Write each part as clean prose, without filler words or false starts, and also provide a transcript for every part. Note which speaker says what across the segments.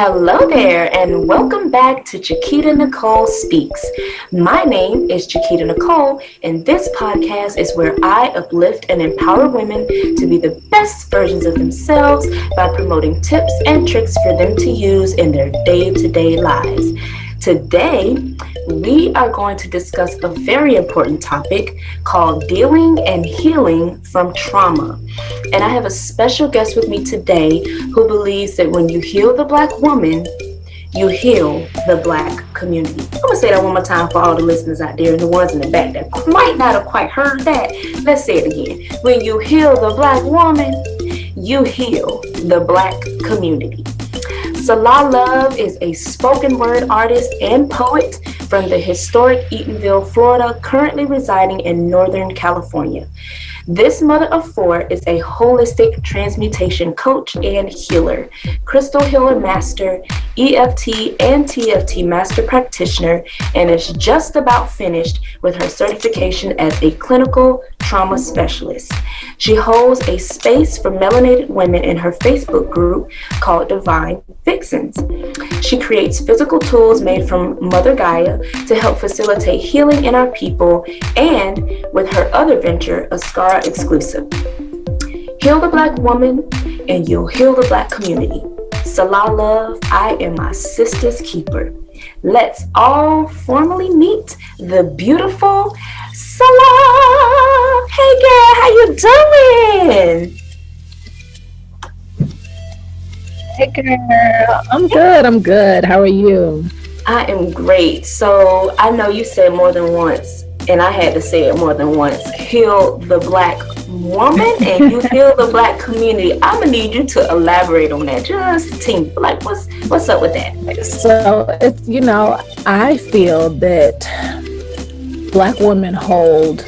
Speaker 1: Hello there, and welcome back to Chiquita Nicole Speaks. My name is Chiquita Nicole, and this podcast is where I uplift and empower women to be the best versions of themselves by promoting tips and tricks for them to use in their day-to-day lives. Today, we are going to discuss a very important topic called dealing and healing from trauma. And I have a special guest with me today who believes that when you heal the Black woman, you heal the Black community. I'm going to say that one more time for all the listeners out there and the ones in the back that might not have quite heard that. Let's say it again. When you heal the Black woman, you heal the Black community. Selah Love is a spoken word artist and poet from the historic Eatonville, Florida, currently residing in Northern California. This mother of four is a holistic transmutation coach and healer, crystal healer master, EFT and TFT master practitioner, and is just about finished with her certification as a clinical trauma specialist. She holds a space for melanated women in her Facebook group called Divine Vixens. She creates physical tools made from Mother Gaia to help facilitate healing in our people, and with her other venture, Askari X'clusive. Heal the Black woman and you'll heal the Black community. Selah Love, I am my sister's keeper. Let's all formally meet the beautiful Salah. Hey girl, how you doing?
Speaker 2: Hey girl, I'm good. How are you?
Speaker 1: I am great. So I know you said more than once, and I had to say it more than once. Heal the Black woman and you heal the Black community. I'm gonna need you to elaborate on that. Just a team. Like, what's up with that?
Speaker 2: So it's, I feel that Black women hold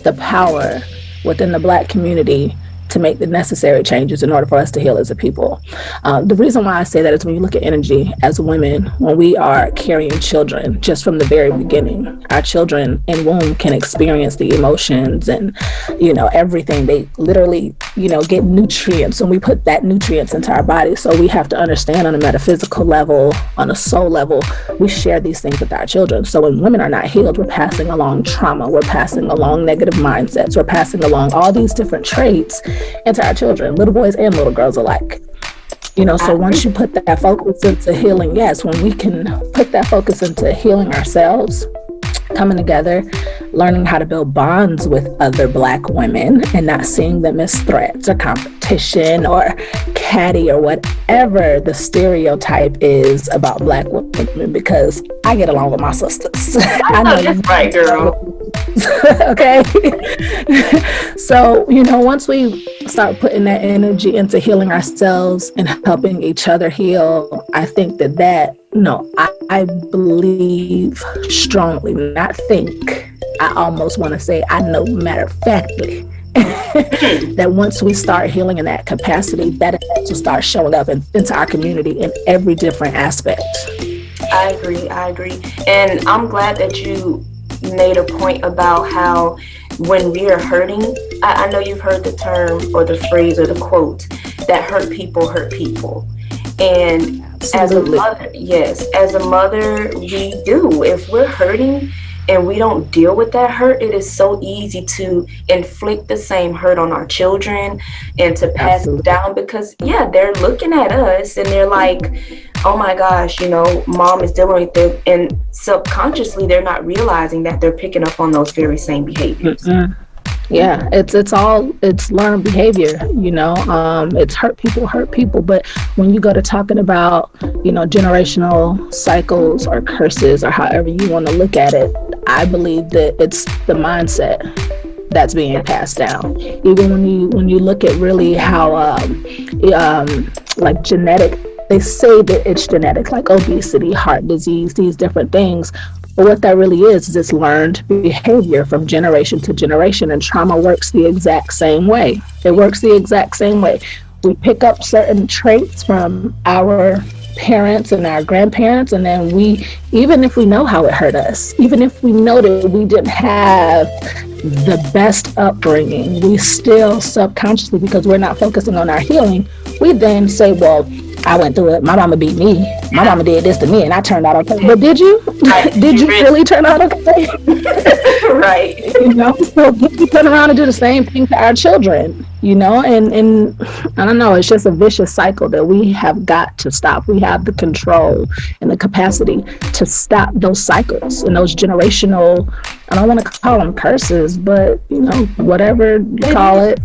Speaker 2: the power within the Black community to make the necessary changes in order for us to heal as a people. The reason why I say that is when you look at energy as women, when we are carrying children, just from the very beginning, our children in womb can experience the emotions and, everything. They literally, get nutrients, and we put that nutrients into our body. So we have to understand on a metaphysical level, on a soul level, we share these things with our children. So when women are not healed, we're passing along trauma, we're passing along negative mindsets, we're passing along all these different traits into our children, little boys and little girls alike. So once you put that focus into healing, yes, when we can put that focus into healing ourselves, coming together, learning how to build bonds with other Black women and not seeing them as threats or competition or catty or whatever the stereotype is about Black women, because I get along with my sisters.
Speaker 1: I know that's right, girl.
Speaker 2: Okay. So, once we start putting that energy into healing ourselves and helping each other heal, I think that I believe strongly, not think, I almost want to say, I know matter of factly, that once we start healing in that capacity, that it will start showing up into our community in every different aspect.
Speaker 1: I agree. And I'm glad that you made a point about how when we are hurting, I know you've heard the term or the phrase or the quote that hurt people. And
Speaker 2: Absolutely.
Speaker 1: as a mother, we do. If we're hurting and we don't deal with that hurt, it is so easy to inflict the same hurt on our children and to pass it down, because they're looking at us and they're like, oh my gosh, mom is dealing with it, and subconsciously they're not realizing that they're picking up on those very same behaviors.
Speaker 2: Mm-hmm. Yeah, it's learned behavior, it's hurt people. But when you go to talking about, generational cycles or curses or however you want to look at it, I believe that it's the mindset that's being passed down. Even when you look at really how, like genetic, they say that it's genetic, like obesity, heart disease, these different things. But what that really is it's learned behavior from generation to generation, and trauma works the exact same way. It works the exact same way. We pick up certain traits from our parents and our grandparents, and then even if we know how it hurt us, even if we know that we didn't have the best upbringing, we still subconsciously, because we're not focusing on our healing, we then say, well, I went through it. My mama beat me. My mama did this to me, and I turned out okay. But did you? Did you really turn out okay?
Speaker 1: Right.
Speaker 2: You know, so we turn around and do the same thing to our children. You know, and I don't know. It's just a vicious cycle that we have got to stop. We have the control and the capacity to stop those cycles and those generational. I don't want to call them curses, but you know, whatever you call it,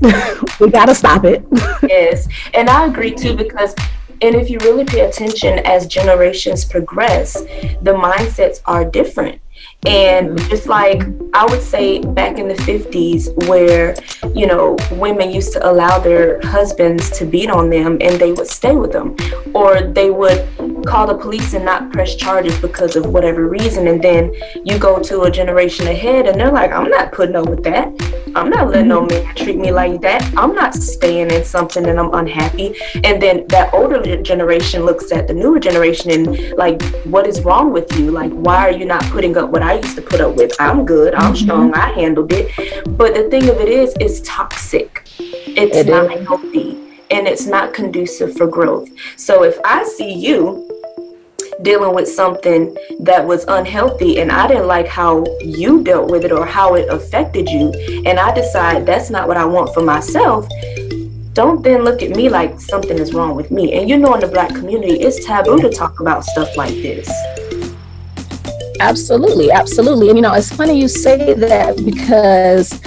Speaker 2: we got to stop it.
Speaker 1: Yes, and I agree too, because and if you really pay attention as generations progress, the mindsets are different. And just like I would say back in the 50s, where, you know, women used to allow their husbands to beat on them and they would stay with them, or they would call the police and not press charges because of whatever reason. And then you go to a generation ahead and they're like, I'm not putting up with that. I'm not letting no man treat me like that. I'm not staying in something and I'm unhappy. And then that older generation looks at the newer generation and like, what is wrong with you? Like, why are you not putting up what I used to put up with? I'm good. I'm strong. I handled it. But the thing of it is, it's toxic. It's not healthy, and it's not conducive for growth. So if I see you dealing with something that was unhealthy and I didn't like how you dealt with it or how it affected you, and I decide that's not what I want for myself, don't then look at me like something is wrong with me. And you know, in the Black community, it's taboo to talk about stuff like this.
Speaker 2: Absolutely. And you know, it's funny you say that, because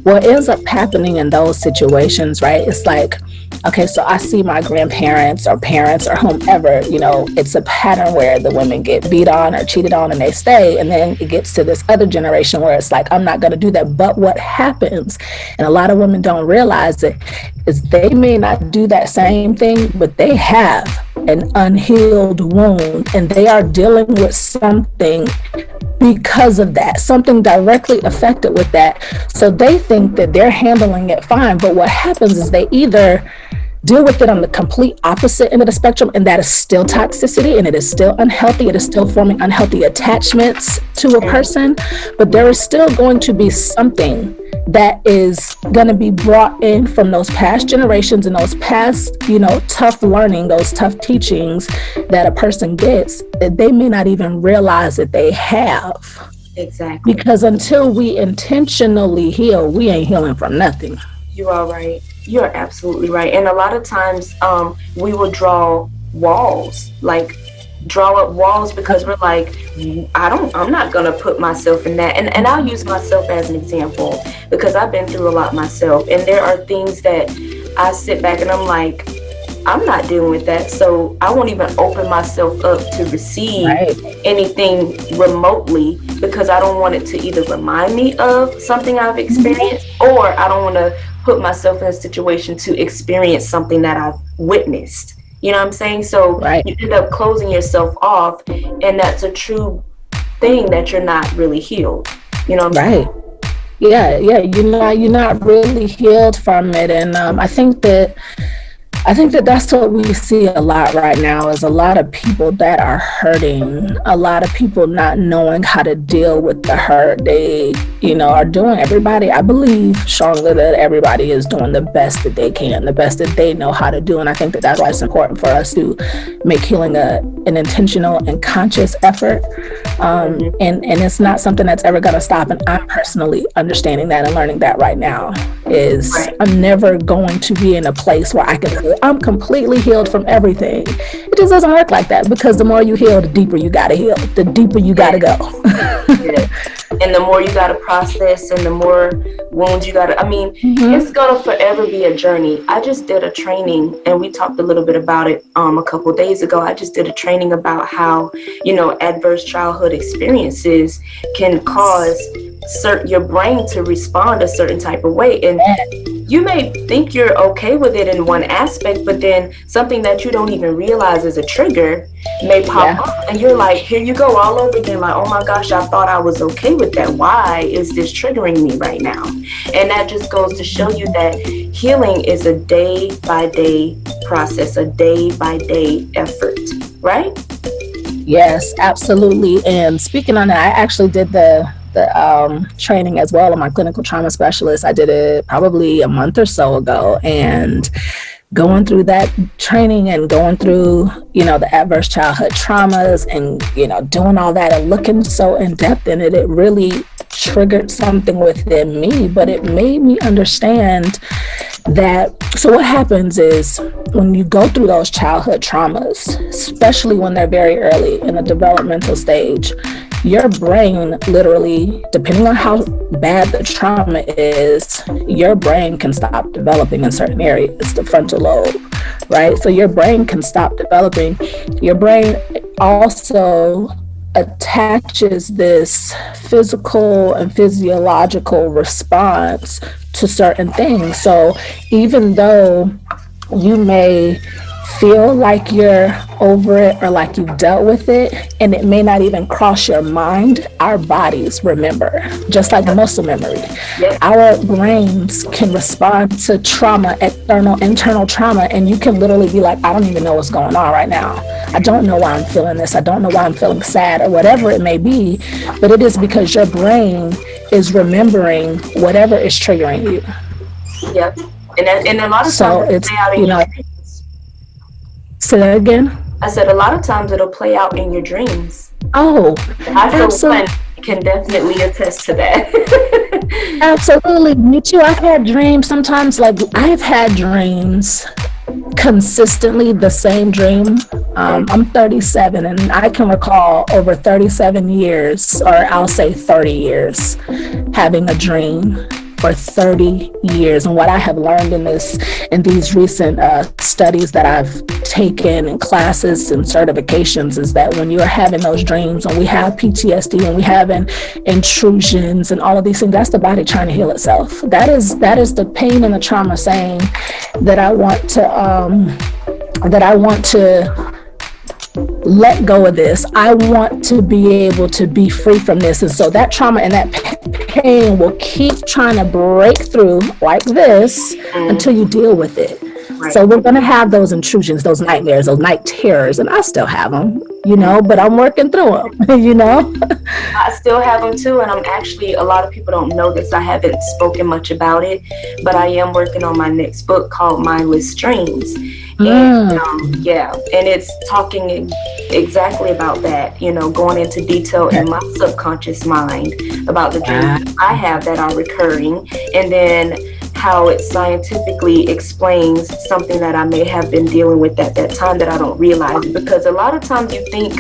Speaker 2: what ends up happening in those situations, right? It's like, okay, so I see my grandparents or parents or whomever, you know, it's a pattern where the women get beat on or cheated on and they stay. And then it gets to this other generation where it's like, I'm not going to do that. But what happens, and a lot of women don't realize it, is they may not do that same thing, but they have an unhealed wound and they are dealing with something because of that, something directly affected with that. So they think that they're handling it fine. But what happens is they either deal with it on the complete opposite end of the spectrum, and that is still toxicity, and it is still unhealthy. It is still forming unhealthy attachments to a person, but there is still going to be something that is going to be brought in from those past generations and those past, you know, tough learning, those tough teachings that a person gets that they may not even realize that they have.
Speaker 1: Exactly.
Speaker 2: Because until we intentionally heal, we ain't healing from nothing.
Speaker 1: You are right. You're absolutely right. And a lot of times we will draw walls, like draw up walls, because we're like, I'm not gonna put myself in that. And I'll use myself as an example, because I've been through a lot myself, and there are things that I sit back and I'm like, I'm not dealing with that, so I won't even open myself up to receive anything remotely, because I don't want it to either remind me of something I've experienced, or I don't want to put myself in a situation to experience something that I've witnessed. You know what I'm saying? So you end up closing yourself off, and that's a true thing, that you're not really healed. You know what I'm saying?
Speaker 2: Yeah, you're not really healed from it. And I think that that's what we see a lot right now, is a lot of people that are hurting, a lot of people not knowing how to deal with the hurt. They, you know, are doing, everybody, I believe strongly that everybody is doing the best that they can, the best that they know how to do. And I think that that's why it's important for us to make healing an intentional and conscious effort. And it's not something that's ever going to stop. And I'm personally understanding that and learning that right now is I'm never going to be in a place where I can say I'm completely healed from everything. It just doesn't work like that, because the more you heal, the deeper you got to heal, the deeper you got to go.
Speaker 1: And the more you got to process, and the more wounds you got to, it's going to forever be a journey. I just did a training, and we talked a little bit about it a couple days ago. I just did a training about how, you know, adverse childhood experiences can cause your brain to respond a certain type of way. And you may think you're okay with it in one aspect, but then something that you don't even realize is a trigger may pop up, and you're like, here you go all over again, like, oh my gosh, I thought I was okay with that. Why is this triggering me right now? And that just goes to show you that healing is a day-by-day process, a day-by-day effort, right?
Speaker 2: Yes, absolutely. And speaking on that, I actually did the training as well. I'm my clinical trauma specialist. I did it probably a month or so ago, and going through that training and going through, the adverse childhood traumas and, doing all that and looking so in depth in it, it really triggered something within me, but it made me understand that. So what happens is when you go through those childhood traumas, especially when they're very early in the developmental stage, your brain literally, depending on how bad the trauma is, your brain can stop developing in certain areas, the frontal lobe, right? So your brain can stop developing. Your brain also attaches this physical and physiological response to certain things. So even though you may feel like you're over it or like you've dealt with it, and it may not even cross your mind, our bodies remember, just like muscle memory. Our brains can respond to trauma, internal trauma, and you can literally be like, I don't even know what's going on right now. I don't know why I'm feeling this. I don't know why I'm feeling sad, or whatever it may be, but it is because your brain is remembering whatever is triggering you.
Speaker 1: Yep. And a lot of times
Speaker 2: so it's, say that again.
Speaker 1: I said a lot of times it'll play out in your dreams.
Speaker 2: Oh,
Speaker 1: I can definitely attest to that.
Speaker 2: Absolutely. Me too. I've had dreams sometimes, like I've had dreams consistently, the same dream. I'm 37 and I can recall over 37 years, or I'll say 30 years, having a dream for 30 years. And what I have learned in these recent studies that I've taken in classes and certifications is that when you're having those dreams, and we have PTSD and we have intrusions and all of these things, that's the body trying to heal itself. That is the pain and the trauma saying that I want to let go of this. I want to be able to be free from this. And so that trauma and that pain will keep trying to break through like this until you deal with it. Right. So we're going to have those intrusions, those nightmares, those night terrors, and I still have them, but I'm working through them,
Speaker 1: I still have them too, and I'm actually, a lot of people don't know this, I haven't spoken much about it, but I am working on my next book called Mindless Dreams. And and it's talking exactly about that, going into detail in my subconscious mind about the dreams I have that are recurring, and then how it scientifically explains something that I may have been dealing with at that time that I don't realize. Because a lot of times you think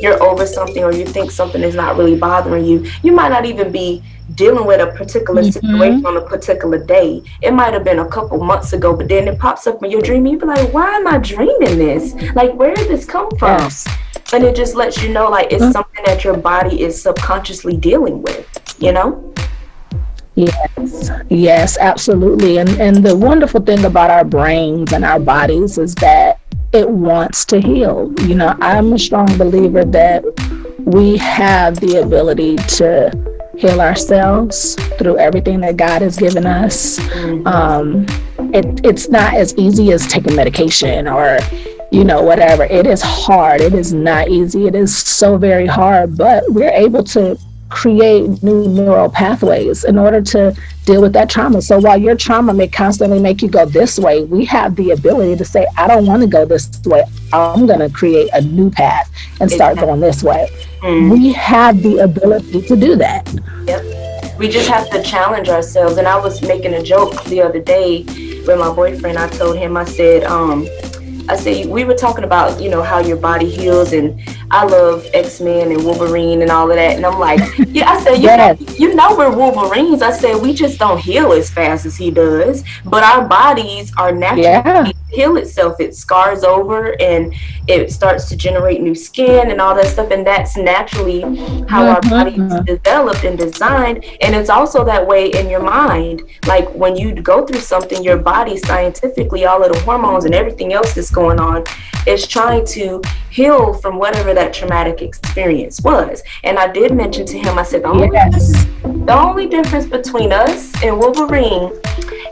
Speaker 1: you're over something, or you think something is not really bothering you. You might not even be dealing with a particular situation on a particular day. It might have been a couple months ago, but then it pops up in your dream and you be like, why am I dreaming this? Like, where did this come from?
Speaker 2: Yes.
Speaker 1: And it just lets you know, like, it's something that your body is subconsciously dealing with,
Speaker 2: Yes, absolutely. And the wonderful thing about our brains and our bodies is that it wants to heal. I'm a strong believer that we have the ability to heal ourselves through everything that God has given us. It's not as easy as taking medication or whatever. It is hard. It is not easy. It is so very hard, but we're able to create new neural pathways in order to deal with that trauma. So while your trauma may constantly make you go this way, we have the ability to say, I don't want to go this way. I'm going to create a new path and start going this way. We have the ability to do that.
Speaker 1: Yep. We just have to challenge ourselves. And I was making a joke the other day with my boyfriend. I told him, I said, we were talking about, how your body heals, and I love X-Men and Wolverine and all of that. And I'm like, I said, we're Wolverines. I said, we just don't heal as fast as he does, but our bodies are naturally heal itself. It scars over and it starts to generate new skin and all that stuff. And that's naturally how our body is developed and designed. And it's also that way in your mind. Like when you go through something, your body scientifically, all of the hormones and everything else that's going on is trying to heal from whatever that traumatic experience was. And I did mention to him, I said, the only difference between us and Wolverine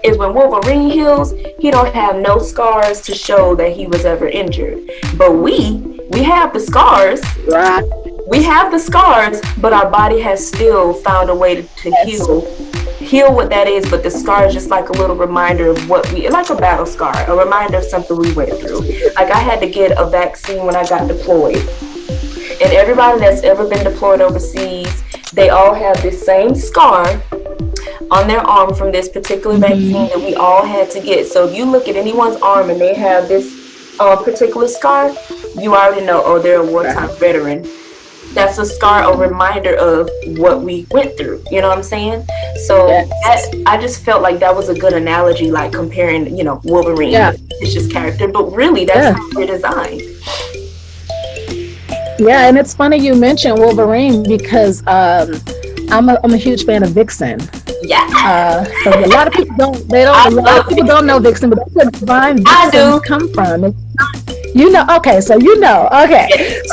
Speaker 1: is when Wolverine heals, he don't have no scars to show that he was ever injured. But we have the scars. We have the scars, but our body has still found a way to heal what that is, but the scar is just like a little reminder of what like a battle scar, a reminder of something we went through. Like I had to get a vaccine when I got deployed, and everybody that's ever been deployed overseas, they all have this same scar on their arm from this particular vaccine that we all had to get. So if you look at anyone's arm and they have this particular scar, you already know, oh, they're a wartime veteran. That's a scar, a reminder of what we went through. You know what I'm saying? So I just felt like that was a good analogy, like comparing, Wolverine, it's just character, but really that's how we're designed.
Speaker 2: Yeah, and it's funny you mentioned Wolverine because I'm a huge fan of Vixen.
Speaker 1: Yeah.
Speaker 2: So a lot of people don't know Vixen, but that's where divine Vixens come from. Okay.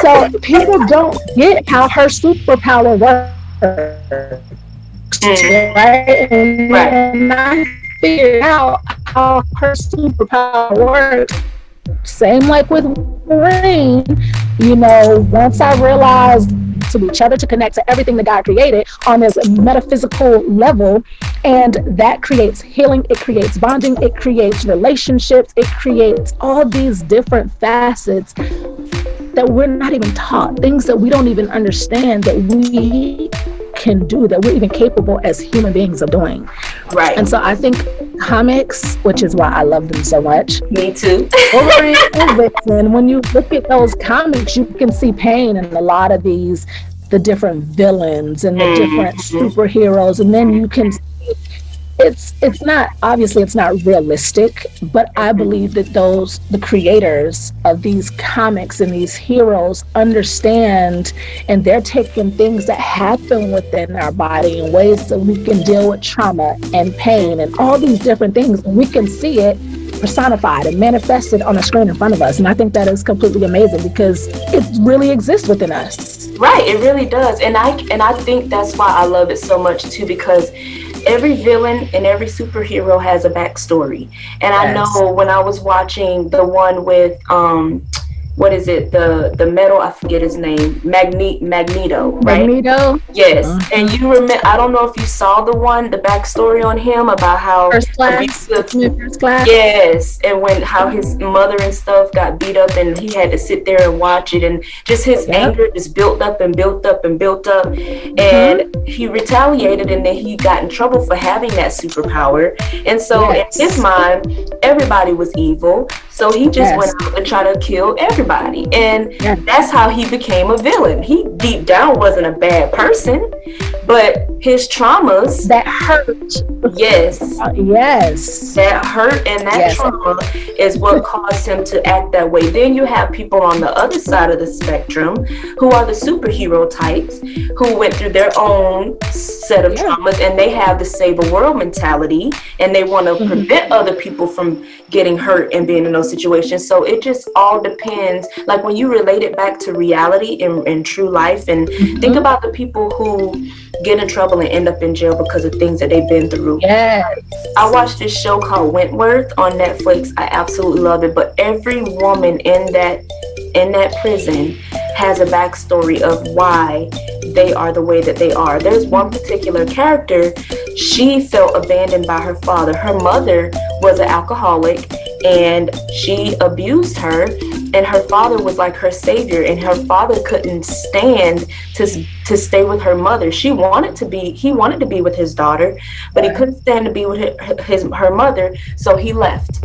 Speaker 2: So people don't get how her superpower works. Right? And I figured out how her superpower works. Same like with Wolverine, once I realized to each other, to connect to everything that God created on this metaphysical level, and that creates healing, it creates bonding, it creates relationships, it creates all these different facets that we're not even taught, things that we don't even understand that we can do, that we're even capable as human beings of doing.
Speaker 1: Right.
Speaker 2: And so I think comics, which is why I love them so much.
Speaker 1: Me too.
Speaker 2: Wolverine and Vixen, when you look at those comics, you can see pain in a lot of the different villains and the different superheroes, and then you can see it's not realistic, but I believe that the creators of these comics and these heroes understand, and they're taking things that happen within our body in ways that we can deal with trauma and pain and all these different things, and we can see it personified and manifested on a screen in front of us. And I think that is completely amazing because it really exists within us.
Speaker 1: Right, it really does. And I think that's why I love it so much too, because every villain and every superhero has a backstory. And I know when I was watching the one with what is it, the metal, I forget his name, Magneto, right?
Speaker 2: Magneto?
Speaker 1: Yes. And you remember, I don't know if you saw the backstory on him about how
Speaker 2: First class.
Speaker 1: Yes. And how his mother and stuff got beat up and he had to sit there and watch it, and just his anger just built up and built up and built up. And he retaliated, and then he got in trouble for having that superpower. And so in his mind, everybody was evil. So he just went out and tried to kill everybody. And that's how he became a villain. He deep down wasn't a bad person, but his traumas
Speaker 2: that hurt.
Speaker 1: That hurt, and that trauma is what caused him to act that way. Then you have people on the other side of the spectrum who are the superhero types, who went through their own set of traumas, and they have the save a world mentality, and they want to prevent other people from getting hurt and being in those situations. So it just all depends, like when you relate it back to reality and true life, and think about the people who get in trouble and end up in jail because of things that they've been through. I watched this show called Wentworth on Netflix. I absolutely love it. But every woman in that prison has a backstory of why they are the way that they are. There's one particular character, she felt abandoned by her father. Her mother was an alcoholic and she abused her, and her father was like her savior, and her father couldn't stand to stay with her mother. He wanted to be with his daughter, but he couldn't stand to be with her mother, so he left.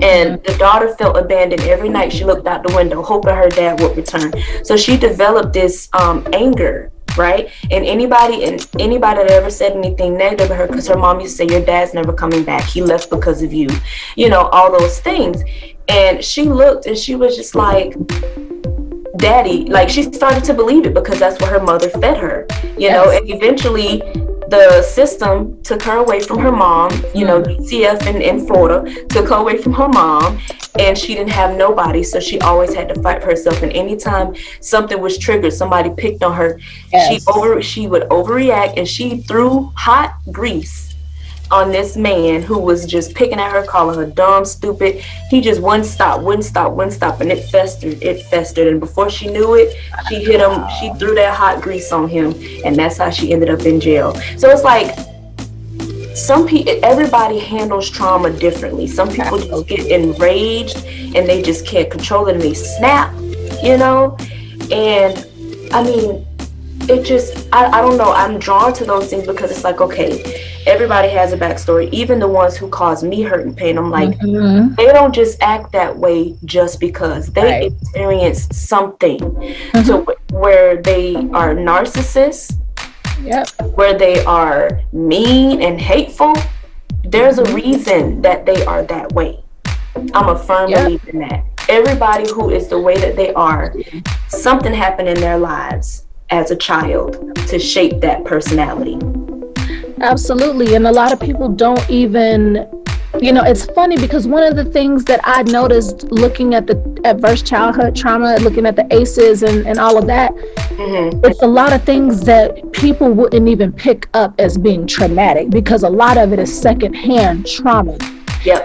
Speaker 1: And the daughter felt abandoned. Every night she looked out the window hoping her dad would return. So she developed this anger, right? And anybody that ever said anything negative to her, because her mom used to say, your dad's never coming back, he left because of you, all those things. And she looked and she was just like, daddy, like she started to believe it because that's what her mother fed her, and eventually the system took her away from her mom, DCF in Florida took her away from her mom, and she didn't have nobody, so she always had to fight for herself. And anytime something was triggered, somebody picked on her, she would overreact, and she threw hot grease on this man who was just picking at her, calling her dumb, stupid. He just wouldn't stop, and it festered, and before she knew it, she hit him, she threw that hot grease on him, and that's how she ended up in jail. So it's like, everybody handles trauma differently. Some people just get enraged and they just can't control it and they snap, you know? And I mean, it just, I don't know, I'm drawn to those things because it's like, okay, everybody has a backstory, even the ones who cause me hurt and pain. I'm like, they don't just act that way just because they experience something to where they are narcissists, where they are mean and hateful. There's a reason that they are that way. I'm a firm believer in that. Everybody who is the way that they are, something happened in their lives as a child to shape that personality.
Speaker 2: Absolutely. And a lot of people don't even, you know, it's funny because one of the things that I noticed looking at the adverse childhood trauma, looking at the ACEs and all of that, it's a lot of things that people wouldn't even pick up as being traumatic because a lot of it is secondhand trauma.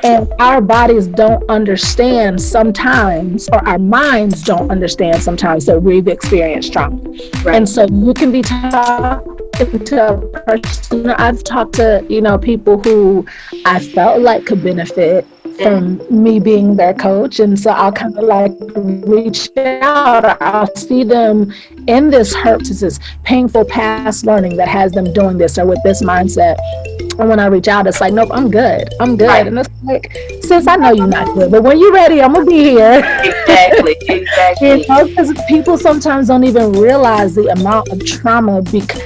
Speaker 2: And our bodies don't understand sometimes, or our minds don't understand sometimes that we've experienced trauma. And so you can be talking to a person. I've talked to, you know, people who I felt like could benefit from me being their coach. And so I'll kind of like reach out, or I'll see them in this hurt, this painful past learning that has them doing this or with this mindset. And when I reach out, it's like, nope, I'm good. And it's like, sis, I know you're not good, but when you're ready, I'm gonna be here.
Speaker 1: Exactly.
Speaker 2: You know, because people sometimes don't even realize the amount of trauma because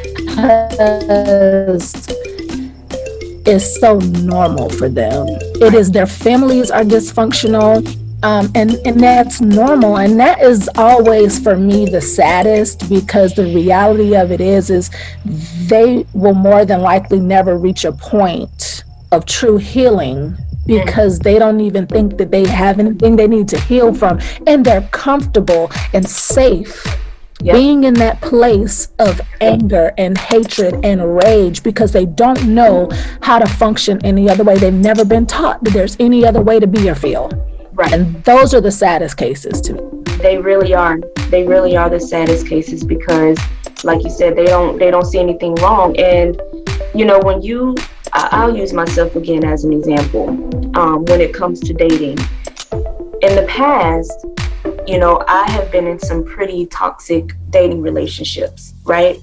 Speaker 2: it's so normal for them. It is, their families are dysfunctional. And that's normal. And that is always, for me, the saddest, because the reality of it is they will more than likely never reach a point of true healing because they don't even think that they have anything they need to heal from. And they're comfortable and safe being in that place of anger and hatred and rage because they don't know how to function any other way. They've never been taught that there's any other way to be or feel. And those are the saddest cases to me.
Speaker 1: They really are. They really are the saddest cases because, like you said, they don't see anything wrong. And you know, when I'll use myself again as an example. When it comes to dating, in the past, you know, I have been in some pretty toxic dating relationships, right?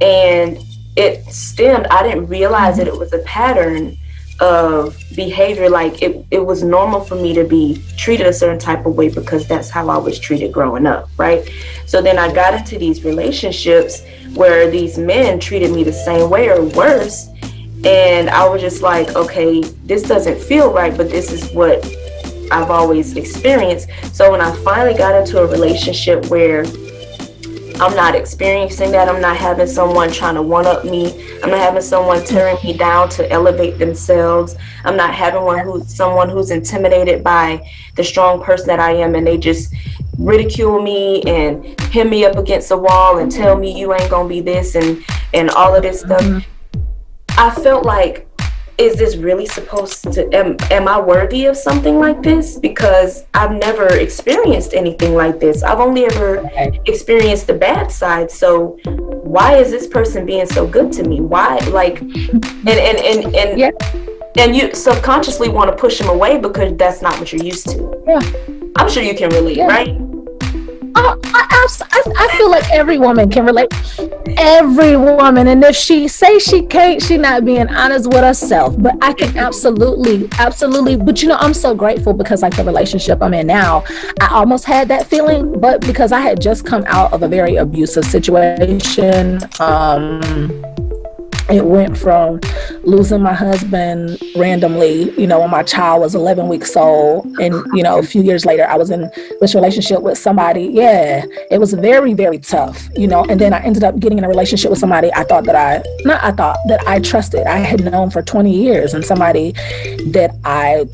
Speaker 1: And it stemmed. I didn't realize that it was a pattern of behavior. Like it was normal for me to be treated a certain type of way because that's how I was treated growing up, right? So then I got into these relationships where these men treated me the same way or worse, and I was just like, okay, this doesn't feel right, but this is what I've always experienced. So when I finally got into a relationship where I'm not experiencing that, I'm not having someone trying to one-up me, I'm not having someone tearing me down to elevate themselves, I'm not having someone who's intimidated by the strong person that I am and they just ridicule me and pin me up against a wall and tell me you ain't gonna be this and all of this stuff. I felt like, is this really supposed to, am I worthy of something like this? Because I've never experienced anything like this. I've only ever experienced the bad side. So why is this person being so good to me? Why, like, and you subconsciously want to push them away because that's not what you're used to. I'm sure you can relate, right?
Speaker 2: I feel like every woman can relate. Every woman, and if she say she can't, she not being honest with herself. But I can absolutely. But you know, I'm so grateful because like the relationship I'm in now, I almost had that feeling, but because I had just come out of a very abusive situation. It went from losing my husband randomly, you know, when my child was 11 weeks old. And, you know, a few years later, I was in this relationship with somebody. Yeah, it was very, very tough, you know. And then I ended up getting in a relationship with somebody that I trusted. I had known for 20 years, and somebody that I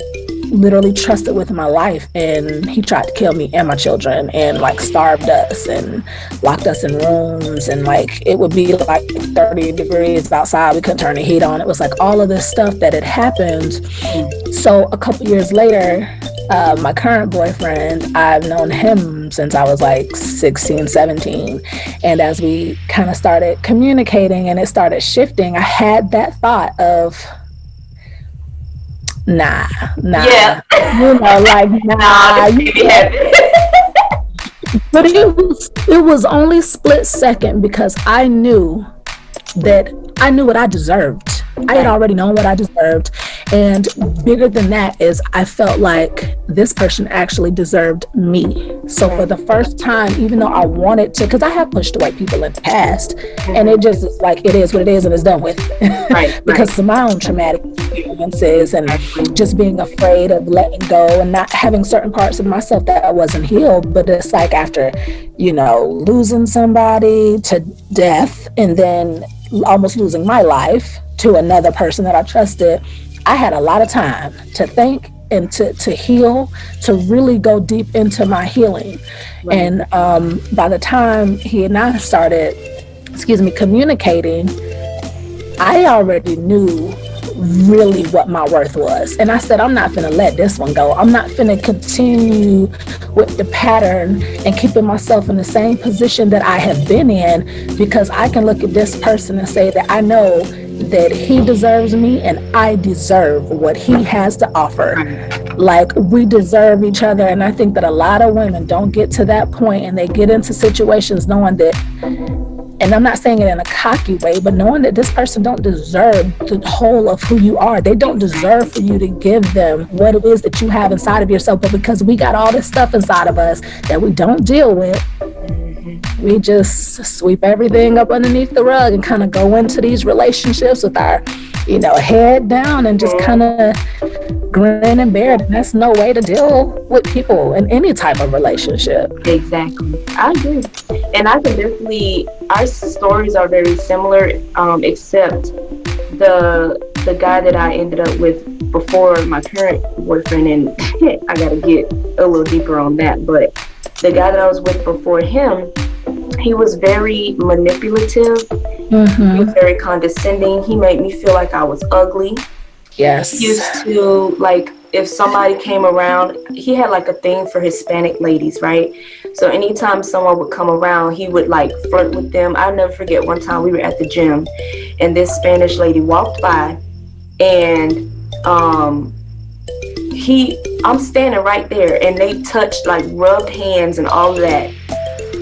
Speaker 2: literally trusted with my life, and he tried to kill me and my children and like starved us and locked us in rooms, and like it would be like 30 degrees outside, we couldn't turn the heat on. It was like all of this stuff that had happened. So a couple years later, my current boyfriend, I've known him since I was like 16, 17. And as we kind of started communicating and it started shifting, I had that thought of, nah.
Speaker 1: Yeah.
Speaker 2: You know, like, nah. But it was only split second because I knew what I deserved. I had already known what I deserved. And bigger than that is I felt like this person actually deserved me. So for the first time, even though I wanted to, because I have pushed away people in the past, and it just is like, it is what it is and it's done with. Because of my own traumatic experiences and just being afraid of letting go and not having certain parts of myself that I wasn't healed. But it's like after, you know, losing somebody to death and then almost losing my life to another person that I trusted, I had a lot of time to think and to heal, to really go deep into my healing. And by the time he and I started, communicating, I already knew really what my worth was. And I said, I'm not finna let this one go. I'm not finna continue with the pattern and keeping myself in the same position that I have been in, because I can look at this person and say that I know that he deserves me and I deserve what he has to offer. Like, we deserve each other. And I think that a lot of women don't get to that point, and they get into situations knowing that, and I'm not saying it in a cocky way, but knowing that this person don't deserve the whole of who you are. They don't deserve for you to give them what it is that you have inside of yourself. But because we got all this stuff inside of us that we don't deal with, we just sweep everything up underneath the rug and kind of go into these relationships with our, you know, head down and just kind of grin and bear it. And that's no way to deal with people in any type of relationship.
Speaker 1: Exactly. I agree. And I can definitely, our stories are very similar, except the guy that I ended up with before my current boyfriend, and I got to get a little deeper on that, but the guy that I was with before him, he was very manipulative. He was very condescending. He made me feel like I was ugly.
Speaker 2: Yes.
Speaker 1: He used to, like, if somebody came around, he had like a thing for Hispanic ladies, right? So anytime someone would come around, he would like flirt with them. I'll never forget one time we were at the gym and this Spanish lady walked by, and I'm standing right there, and they touched, like, rubbed hands and all of that.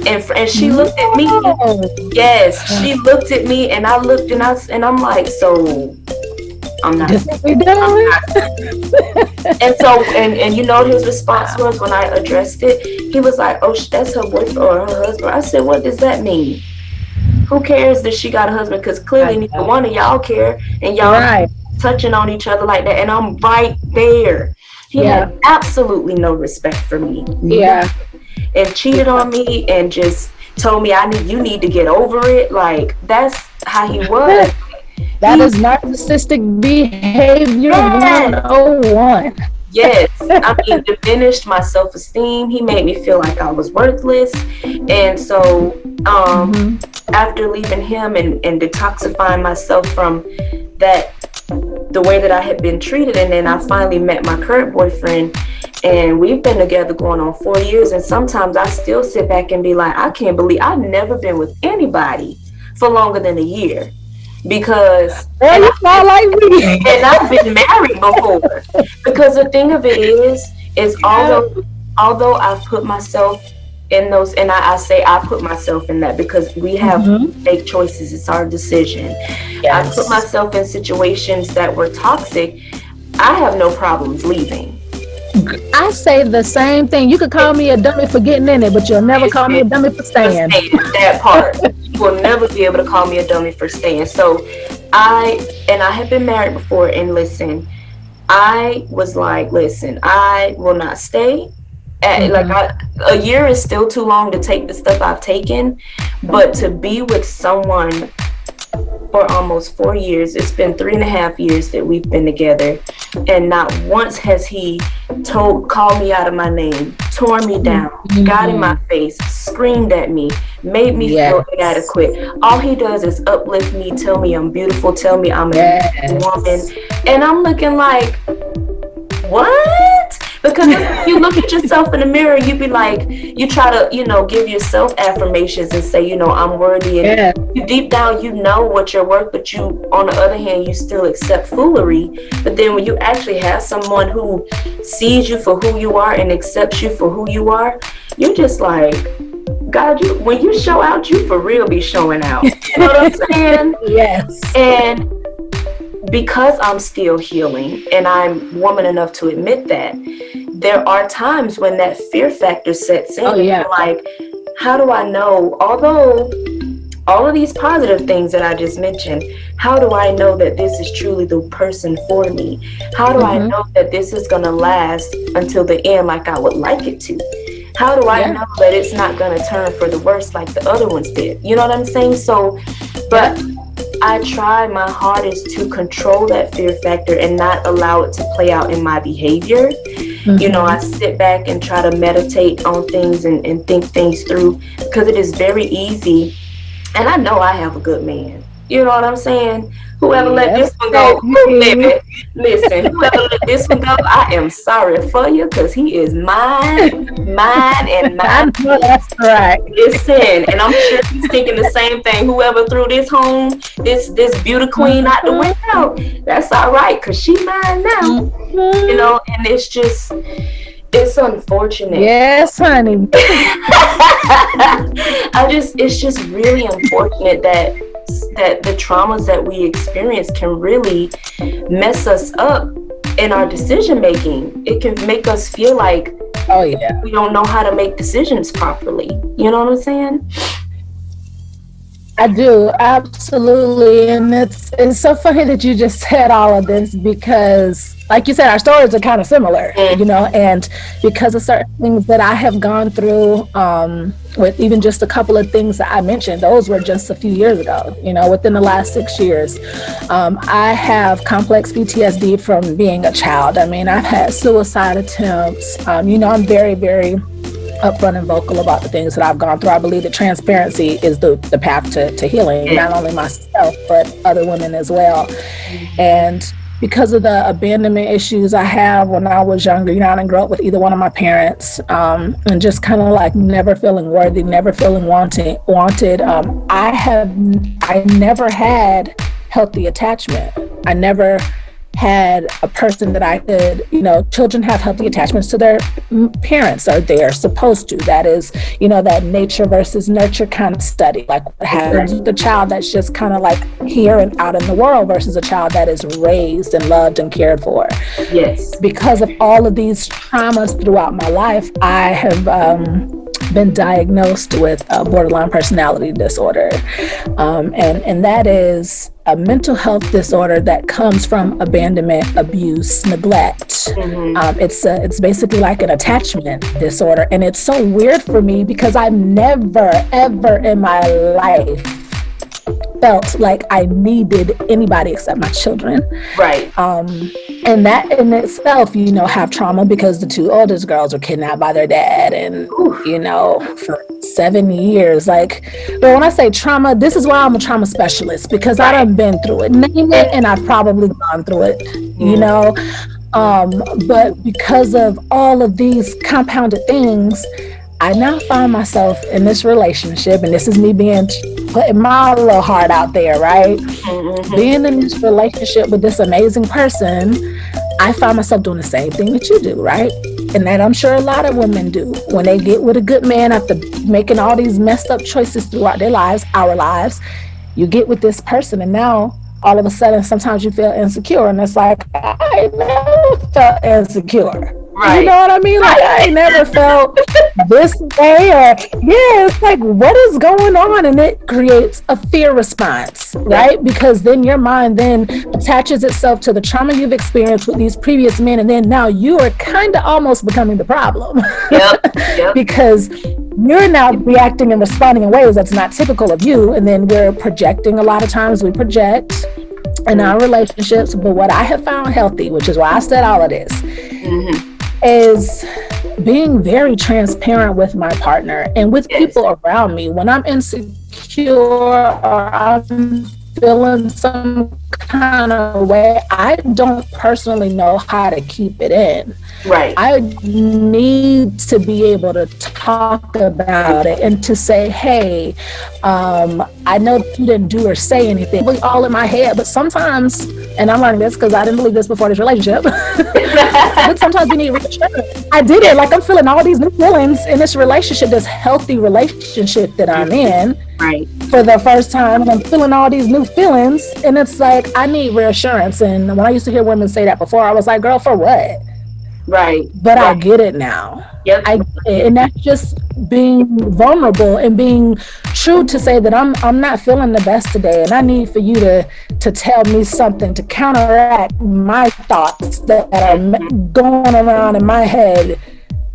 Speaker 1: And she looked at me. Yes, she looked at me, and I looked, and I'm like, so I'm not. And so, and you know what his response was when I addressed it? He was like, oh, that's her boyfriend or her husband. I said, what does that mean? Who cares that she got a husband? Because clearly neither one of y'all care, and y'all touching on each other like that, and I'm right there. He had absolutely no respect for me. And cheated on me and just told me you need to get over it. Like, that's how he was.
Speaker 2: That is narcissistic behavior 101.
Speaker 1: Yes. I mean, diminished my self-esteem. He made me feel like I was worthless. And so after leaving him and detoxifying myself from that, the way that I had been treated, and then I finally met my current boyfriend, and we've been together going on 4 years, and sometimes I still sit back and be like, I can't believe I've never been with anybody for longer than a year, because and I've been married before. Because the thing of it is although I've put myself in those, and I say I put myself in that because we have to make choices. It's our decision. I put myself in situations that were toxic. I have no problems leaving.
Speaker 2: I say the same thing. You could call me a dummy for getting in it, but you'll never call me a dummy for staying.
Speaker 1: That part. You will never be able to call me a dummy for staying. So I have been married before, and listen, I was like, listen, I will not stay. A year is still too long to take the stuff I've taken, but to be with someone for almost 4 years, it's been 3.5 years that we've been together, and not once has he called me out of my name, torn me down, got in my face, screamed at me, made me feel inadequate. All he does is uplift me, tell me I'm beautiful, tell me I'm a woman, and I'm looking like, what? Because if you look at yourself in the mirror, you be like, you try to, give yourself affirmations and say, I'm worthy. And you deep down, you know what you're worth, but you, on the other hand, you still accept foolery. But then when you actually have someone who sees you for who you are and accepts you for who you are, you're just like, God, when you show out, you for real be showing out. You know what I'm saying?
Speaker 2: Yes.
Speaker 1: And because I'm still healing, and I'm woman enough to admit that, there are times when that fear factor sets in.
Speaker 2: Oh, yeah.
Speaker 1: Like, how do I know, although all of these positive things that I just mentioned, how do I know that this is truly the person for me? How do I know that this is going to last until the end like I would like it to? How do I know that it's not going to turn for the worse like the other ones did? You know what I'm saying? So, but I try my hardest to control that fear factor and not allow it to play out in my behavior. I sit back and try to meditate on things and think things through, because it is very easy. And I know I have a good man. You know what I'm saying? Whoever let this one go, listen, whoever let this one go, I am sorry for you, because he is mine, and mine.
Speaker 2: That's right.
Speaker 1: Listen, and I'm sure he's thinking the same thing. Whoever threw this home, this beauty queen out the window, that's all right, because she mine now. And it's unfortunate.
Speaker 2: Yes, honey.
Speaker 1: It's just really unfortunate that the traumas that we experience can really mess us up in our decision making. It can make us feel like, we don't know how to make decisions properly. You know what I'm saying?
Speaker 2: I do, absolutely. And it's so funny that you just said all of this, because like you said, our stories are kind of similar, and because of certain things that I have gone through, with even just a couple of things that I mentioned, those were just a few years ago, within the last 6 years. I have complex PTSD from being a child. I mean, I've had suicide attempts. I'm very, very upfront and vocal about the things that I've gone through. I believe that transparency is the path to healing, not only myself, but other women as well. And because of the abandonment issues I have when I was younger, I didn't grow up with either one of my parents, and just kind of like never feeling worthy, never feeling wanted. I never had healthy attachment. I never had a person that I could, children have healthy attachments to their parents, or they're supposed to. That is, that nature versus nurture kind of study, like what happens with a child that's just kind of like here and out in the world versus a child that is raised and loved and cared for.
Speaker 1: Yes. Because
Speaker 2: of all of these traumas throughout my life, I have been diagnosed with a borderline personality disorder. And that is a mental health disorder that comes from abandonment, abuse, neglect. It's basically like an attachment disorder. And it's so weird for me because I've never, ever in my life felt like I needed anybody except my children.
Speaker 1: Right.
Speaker 2: And that in itself, have trauma, because the two oldest girls were kidnapped by their dad, and, for 7 years. But when I say trauma, this is why I'm a trauma specialist, because I done been through it. Name it, and I've probably gone through it, but because of all of these compounded things, I now find myself in this relationship, and this is me putting my little heart out there, right? Being in this relationship with this amazing person, I find myself doing the same thing that you do, right? And that I'm sure a lot of women do. When they get with a good man after making all these messed up choices throughout their lives, our lives, you get with this person, and now all of a sudden, sometimes you feel insecure, and it's like, I never felt insecure. Right. You know what I mean? Like, I ain't never felt this way, or it's like, what is going on? And it creates a fear response, right? Because then your mind then attaches itself to the trauma you've experienced with these previous men, and then now you are kind of almost becoming the problem. Because you're now reacting and responding in ways that's not typical of you, and then we're projecting. A lot of times we project in our relationships, but what I have found healthy, which is why I said all of this, is being very transparent with my partner and with people around me. When I'm insecure or I'm feeling some kind of way, I don't personally know how to keep it in.
Speaker 1: Right.
Speaker 2: I need to be able to talk about it and to say, hey, I know you didn't do or say anything. It's all in my head, but sometimes, and I'm learning this because I didn't believe this before this relationship, but sometimes you need reassurance. I did it. Like, I'm feeling all these new feelings in this relationship, this healthy relationship that I'm in.
Speaker 1: Right.
Speaker 2: For the first time, and I'm feeling all these new feelings, and it's like, I need reassurance. And when I used to hear women say that before, I was like, girl, for what?
Speaker 1: Right.
Speaker 2: But
Speaker 1: right.
Speaker 2: I get it now.
Speaker 1: Yep.
Speaker 2: And that's just being vulnerable and being true to say that I'm not feeling the best today, and I need for you to tell me something to counteract my thoughts that are going around in my head.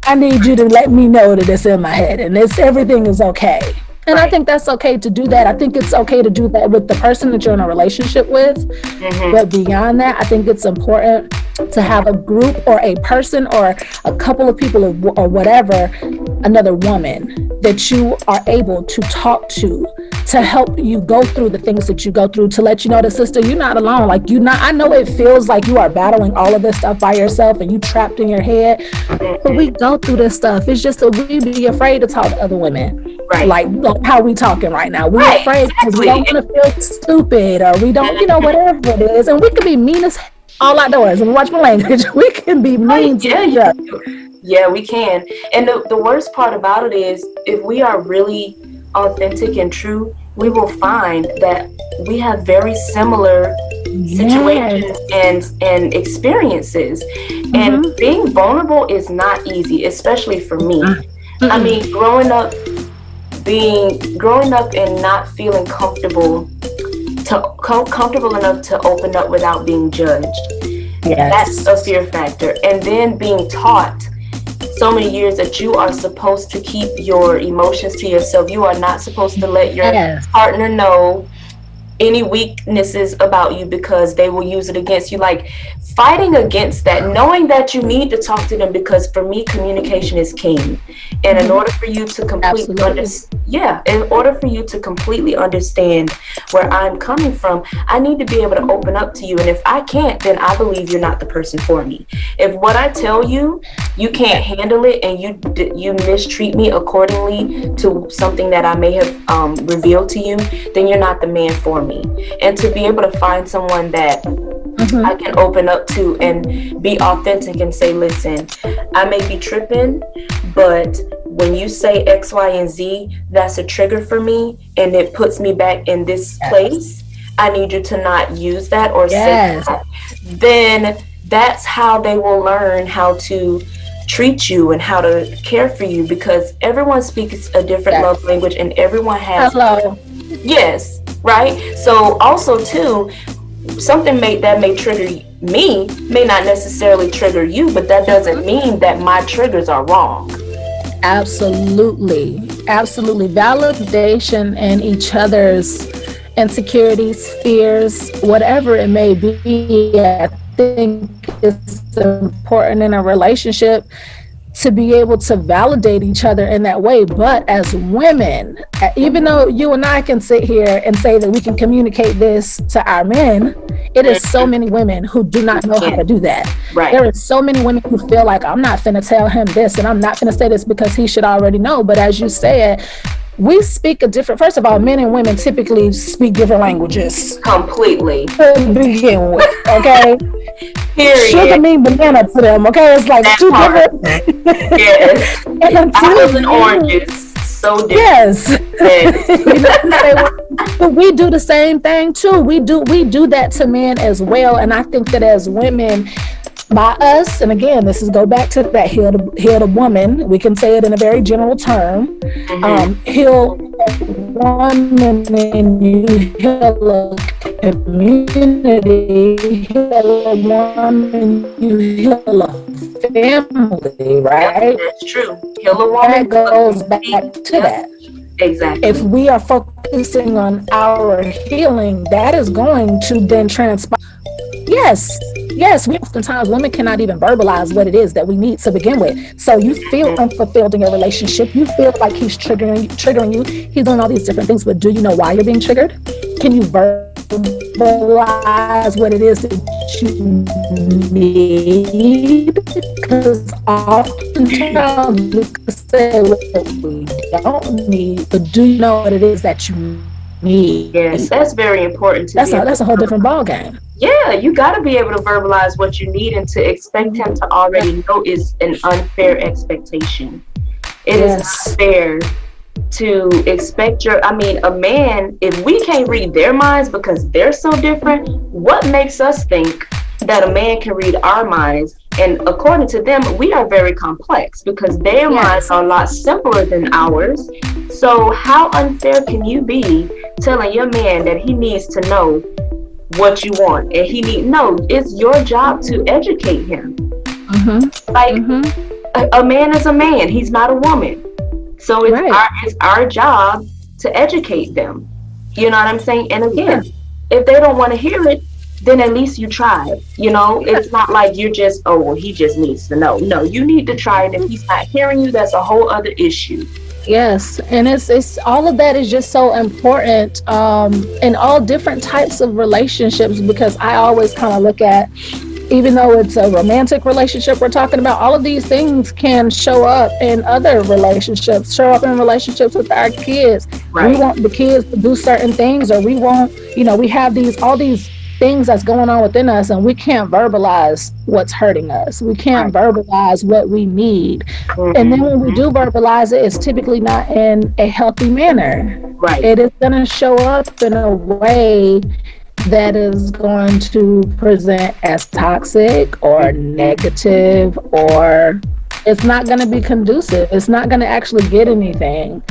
Speaker 2: I need you to let me know that it's in my head and everything is okay. And I think that's okay to do that. I think it's okay to do that with the person that you're in a relationship with. Mm-hmm. But beyond that, I think it's important to have a group or a person or a couple of people or whatever, another woman that you are able to talk to help you go through the things that you go through, to let you know that, sister, you're not alone. Like, I know it feels like you are battling all of this stuff by yourself and you trapped in your head, but we go through this stuff. It's just that we be afraid to talk to other women. Right. Like how we talking right now. We're afraid because we don't want to feel stupid, or we don't, whatever it is. And we can be mean as all outdoors, and watch my language. We can be mean to each other.
Speaker 1: Yeah, we can. And the worst part about it is, if we are really authentic and true, we will find that we have very similar situations and experiences. Mm-hmm. And being vulnerable is not easy, especially for me. Mm-hmm. I mean, growing up and not feeling comfortable enough to open up without being judged. Yes. That's a fear factor. And then being taught so many years that you are supposed to keep your emotions to yourself. You are not supposed to let your partner know any weaknesses about you, because they will use it against you. Like, fighting against that, knowing that you need to talk to them, because for me, communication is king. And in order for you to completely understand where I'm coming from, I need to be able to open up to you. And if I can't, then I believe you're not the person for me. If what I tell you, you can't handle it, and you mistreat me accordingly to something that I may have revealed to you, then you're not the man for me. And to be able to find someone that I can open up to and be authentic and say, listen, I may be tripping, but when you say X, Y, and Z, that's a trigger for me, and it puts me back in this place. I need you to not use that or say that. Then that's how they will learn how to treat you and how to care for you, because everyone speaks a different love language, and everyone has right? So also too, something that may trigger me may not necessarily trigger you, but that doesn't mean that my triggers are wrong.
Speaker 2: Absolutely. Validation in each other's insecurities, fears, whatever it may be, I think it's important in a relationship to be able to validate each other in that way. But as women, even though you and I can sit here and say that we can communicate this to our men, it is so many women who do not know how to do that. Right. There is so many women who feel like, I'm not finna tell him this, and I'm not finna say this because he should already know. But as you said, we speak first of all, men and women typically speak different languages.
Speaker 1: Completely.
Speaker 2: To begin with, okay?
Speaker 1: Period.
Speaker 2: Sugar mean banana to them, okay? It's like two different.
Speaker 1: Yes. And apples and oranges. So different.
Speaker 2: Yes. But we do the same thing too. We do that to men as well. And I think that as women, by us, and again, this is go back to that heal the woman. We can say it in a very general term. Heal woman, and you heal a community. Heal a woman, you heal a family, right?
Speaker 1: That's true. Heal a woman.
Speaker 2: That goes back to that.
Speaker 1: Exactly.
Speaker 2: If we are focusing on our healing, that is going to then transpire. Yes, we oftentimes women cannot even verbalize what it is that we need to begin with. So you feel unfulfilled in your relationship. You feel like he's triggering you. He's doing all these different things, but do you know why you're being triggered? Can you verbalize verbalize what it is that you need, because oftentimes we can say what we don't need, but do you know what it is that you need?
Speaker 1: Yes, that's very important.
Speaker 2: That's a whole different ball game.
Speaker 1: Yeah, you got to be able to verbalize what you need, and to expect him to already know is an unfair expectation. It is not fair to expect a man, if we can't read their minds because they're so different, what makes us think that a man can read our minds? And according to them, we are very complex because their minds are a lot simpler than ours. So how unfair can you be telling your man that he needs to know what you want? And it's your job to educate him. A man is a man, he's not a woman. So it's our job to educate them. You know what I'm saying? And again, if they don't want to hear it, then at least you tried. It's not like you're just, he just needs to know. No, you need to try it. If he's not hearing you, that's a whole other issue.
Speaker 2: Yes, and it's all of that is just so important in all different types of relationships, because I always kind of look at, even though it's a romantic relationship we're talking about, all of these things can show up in other relationships, show up in relationships with our kids. Right. We want the kids to do certain things, or we want, we have all these things that's going on within us, and we can't verbalize what's hurting us. We can't verbalize what we need. And then when we do verbalize it, it's typically not in a healthy manner. Right. It is going to show up in a way that is going to present as toxic or negative, or it's not going to be conducive. It's not going to actually get anything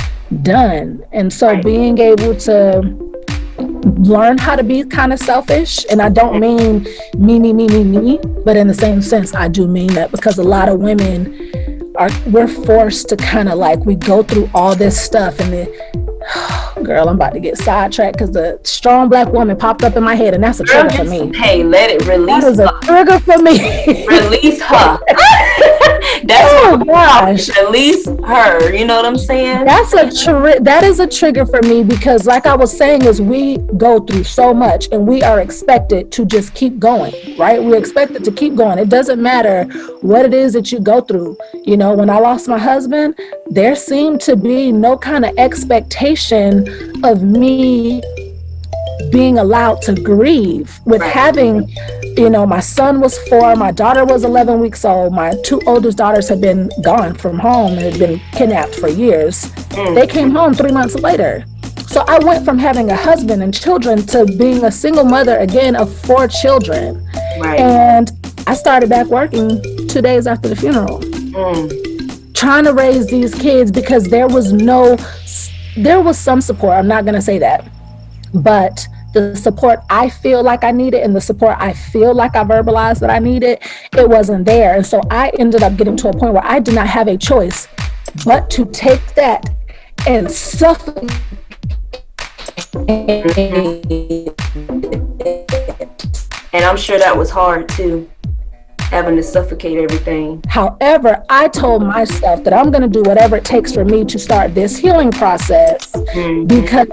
Speaker 2: done. And so being able to learn how to be kind of selfish, and I don't mean me, but in the same sense, I do mean that, because a lot of women we're forced to kind of we go through all this stuff, and then girl, I'm about to get sidetracked because the strong Black woman popped up in my head, and that's a trigger for me.
Speaker 1: Hey, let it release.
Speaker 2: That is a trigger for me.
Speaker 1: Release her. That's gosh. Release her. You know what I'm saying?
Speaker 2: That is a trigger for me, because like I was saying, is we go through so much, and we are expected to just keep going, right? We're expected to keep going. It doesn't matter what it is that you go through. When I lost my husband, there seemed to be no kind of expectation of me being allowed to grieve with having, my son was 4, my daughter was 11 weeks old. My 2 oldest daughters had been gone from home and had been kidnapped for years. They came home 3 months later. So I went from having a husband and children to being a single mother again of 4 children. Right. And I started back working 2 days after the funeral. Trying to raise these kids, because there was some support. I'm not going to say that, but the support I feel like I needed, and the support I feel like I verbalized that I needed, it wasn't there. And so I ended up getting to a point where I did not have a choice but to take that and suffocate.
Speaker 1: And I'm sure that was hard too, having to suffocate everything.
Speaker 2: However, I told myself that I'm going to do whatever it takes for me to start this healing process, because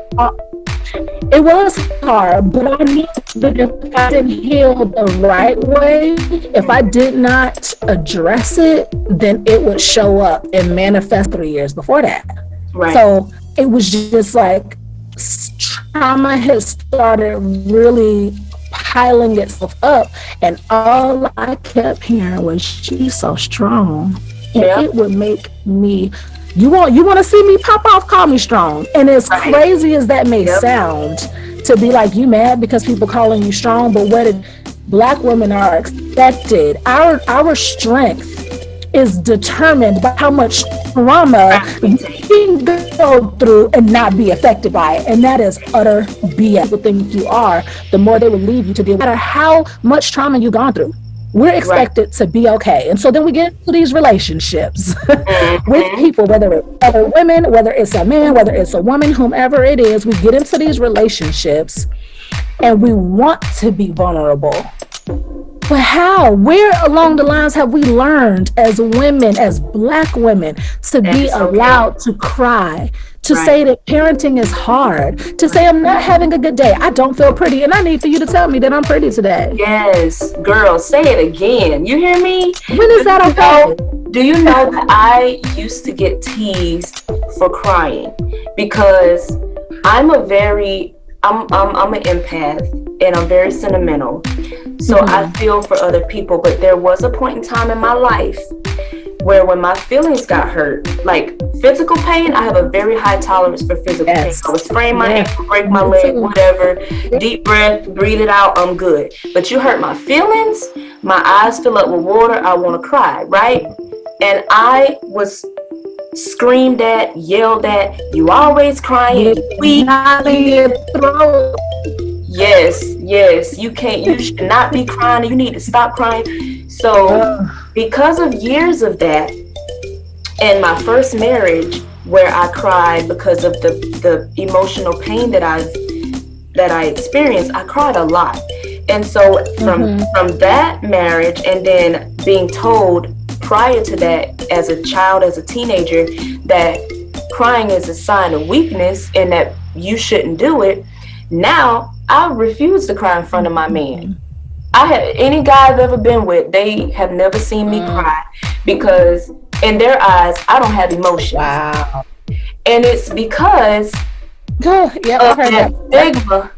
Speaker 2: it was hard, but I knew that if I didn't heal the right way, if I did not address it, then it would show up and manifest 3 years before that. Right. So it was just like trauma had started really piling itself up, and all I kept hearing was, "She's so strong," and it would make me, you want to see me pop off, call me strong. And as crazy as that may sound, to be like, you mad because people calling you strong, but Black women are expected. Our strength is determined by how much trauma you can go through and not be affected by it. And that is utter BS. The thing you are, the more they will leave you to deal with. No matter how much trauma you've gone through, we're expected to be okay. And so then we get into these relationships with people, whether it's other women, whether it's a man, whether it's a woman, whomever it is, we get into these relationships and we want to be vulnerable. But how? Where along the lines have we learned as women, as Black women, to be allowed to cry, to say that parenting is hard, to say I'm not having a good day, I don't feel pretty, and I need for you to tell me that I'm pretty today.
Speaker 1: Yes, girl, say it again. You hear me?
Speaker 2: When is that okay?
Speaker 1: Do you know that I used to get teased for crying because I'm an empath and I'm very sentimental. So I feel for other people, but there was a point in time in my life where when my feelings got hurt, like physical pain, I have a very high tolerance for physical pain. I would sprain my ankle, break my leg, whatever, deep breath, breathe it out, I'm good. But you hurt my feelings, my eyes fill up with water, I want to cry, right? And I was screamed at, yelled at, you always crying, you weak. Yes, you should not be crying, you need to stop crying. So because of years of that, and my first marriage where I cried because of the emotional pain that I experienced, I cried a lot. And so from that marriage, and then being told prior to that as a child, as a teenager, that crying is a sign of weakness and that you shouldn't do it, now I refuse to cry in front of my man. Any guy I've ever been with, they have never seen me cry because in their eyes, I don't have emotions.
Speaker 2: Wow.
Speaker 1: And it's because of that stigma.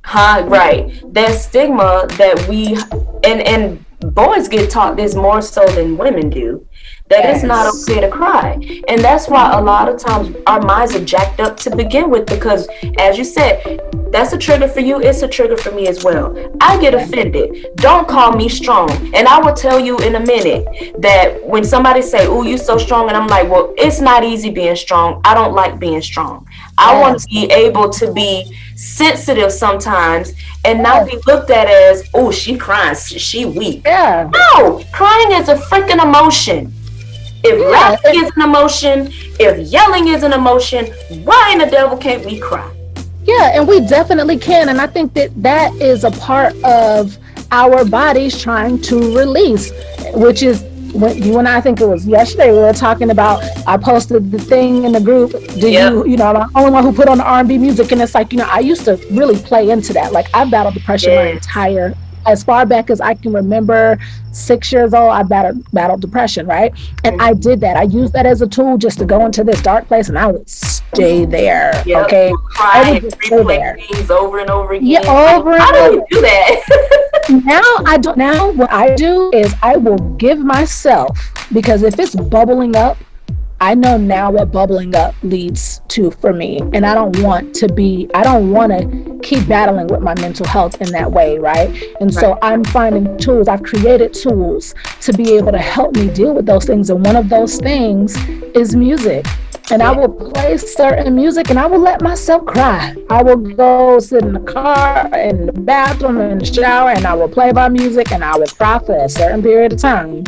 Speaker 1: That stigma that we, and boys get taught this more so than women do, that it's not okay to cry. And that's why a lot of times our minds are jacked up to begin with, because as you said, that's a trigger for you, it's a trigger for me as well. I get offended. Don't call me strong. And I will tell you in a minute that when somebody say, "Oh, you so strong," and I'm like, well, it's not easy being strong. I don't like being strong. I want to be able to be sensitive sometimes and not be looked at as, "Oh, she crying, she weak." No, crying is a freaking emotion. If laughing is an emotion, if yelling is an emotion, why in the devil can't we cry?
Speaker 2: Yeah, and we definitely can. And I think that is a part of our bodies trying to release, which is when you and I think it was yesterday, we were talking about, I posted the thing in the group. I'm the only one who put on the R&B music. And it's like, I used to really play into that. Like, I've battled depression my entire, as far back as I can remember, 6 years old, I battled depression, right? And I did that. I used that as a tool just to go into this dark place, and I would stay there. Okay,
Speaker 1: cry and replay things over and over again.
Speaker 2: Yeah, over and over.
Speaker 1: How do you do that?
Speaker 2: Now what I do is I will give myself, because if it's bubbling up, I know now what bubbling up leads to for me. And I don't want to keep battling with my mental health in that way, right? And so I'm finding tools. I've created tools to be able to help me deal with those things. And one of those things is music. And I will play certain music and I will let myself cry. I will go sit in the car, in the bathroom, in the shower, and I will play my music and I will cry for a certain period of time.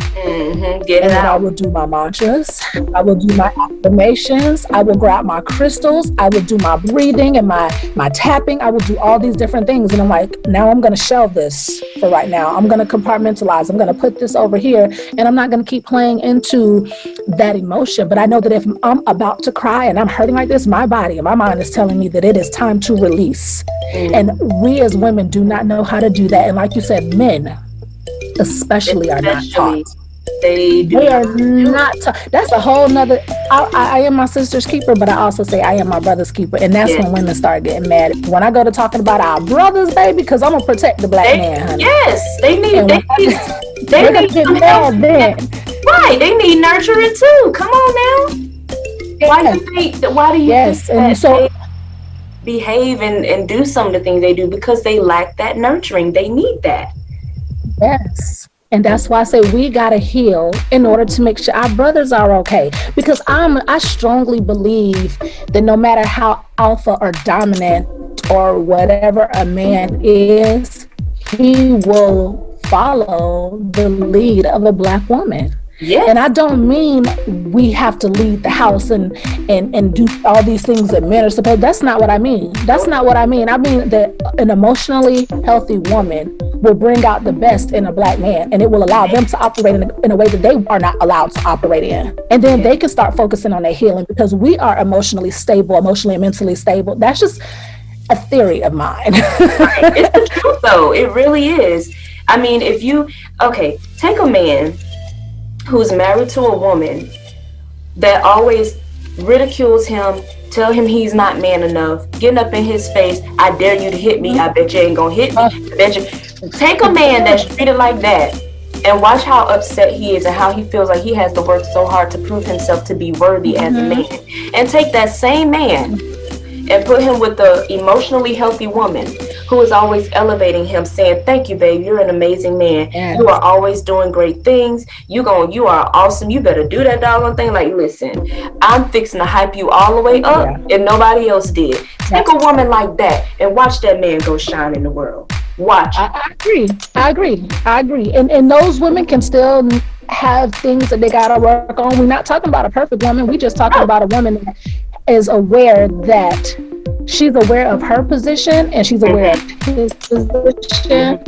Speaker 1: Get it out.
Speaker 2: I will do my mantras. I will do my affirmations. I will grab my crystals. I will do my breathing and my tapping. I will do all these different things. And I'm like, now I'm going to shelve this for right now. I'm going to compartmentalize. I'm going to put this over here. And I'm not going to keep playing into that emotion. But I know that if I'm about to cry and I'm hurting like this, my body and my mind is telling me that it is time to release. And we as women do not know how to do that. And like you said, men especially are not taught. They are not taught. That's a whole nother. I am my sister's keeper, but I also say I am my brother's keeper. And that's when women start getting mad. When I go to talking about our brothers, baby, because I'm going to protect the black man, honey.
Speaker 1: Yes, they need some help. Right, they need nurturing too. Come on now. Why do you think that they behave and do some of the things they do? Because they lack that nurturing. They need that.
Speaker 2: Yes. And that's why I say we got to heal in order to make sure our brothers are okay. Because I strongly believe that no matter how alpha or dominant or whatever a man is, he will follow the lead of a black woman.
Speaker 1: Yeah.
Speaker 2: And I don't mean we have to leave the house and do all these things that men are supposed. That's not what I mean. That's not what I mean. I mean that an emotionally healthy woman will bring out the best in a Black man, and it will allow them to operate in a way that they are not allowed to operate in. And then they can start focusing on their healing, because we are emotionally stable, emotionally and mentally stable. That's just a theory of mine.
Speaker 1: Right. It's the truth, though. It really is. I mean, take a man who's married to a woman that always ridicules him, tell him he's not man enough, getting up in his face, I dare you to hit me, I bet you ain't gonna hit me, I bet you. Take a man that's treated like that and watch how upset he is and how he feels like he has to work so hard to prove himself to be worthy as a man. And take that same man and put him with the emotionally healthy woman who is always elevating him, saying, thank you, babe, you're an amazing man. Yes. You are always doing great things. You are awesome. You better do that doggone thing. Like, listen, I'm fixing to hype you all the way up if nobody else did. Take a woman like that and watch that man go shine in the world. Watch. I agree. And those women can still have things that they got to work on. We're not talking about a perfect woman. We're just talking about a woman that is aware that she's aware of her position, and she's aware of his position,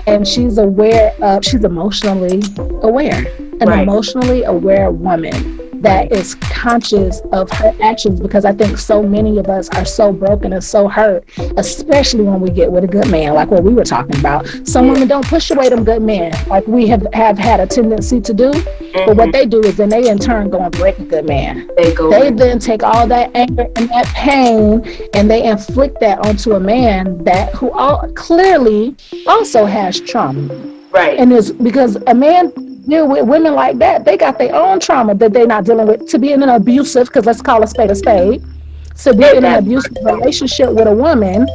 Speaker 1: and she's emotionally aware. An emotionally aware woman that is conscious of her actions, because I think so many of us are so broken and so hurt, especially when we get with a good man, like what we were talking about. Some women don't push away them good men like we have had a tendency to do, but what they do is then they in turn go and break a good man. They then take all that anger and that pain and they inflict that onto a man who clearly also has trauma. Right. And it's because a man deal with women like that, they got their own trauma that they're not dealing with. To be in an abusive, because let's call a spade, to be in an abusive relationship with a woman,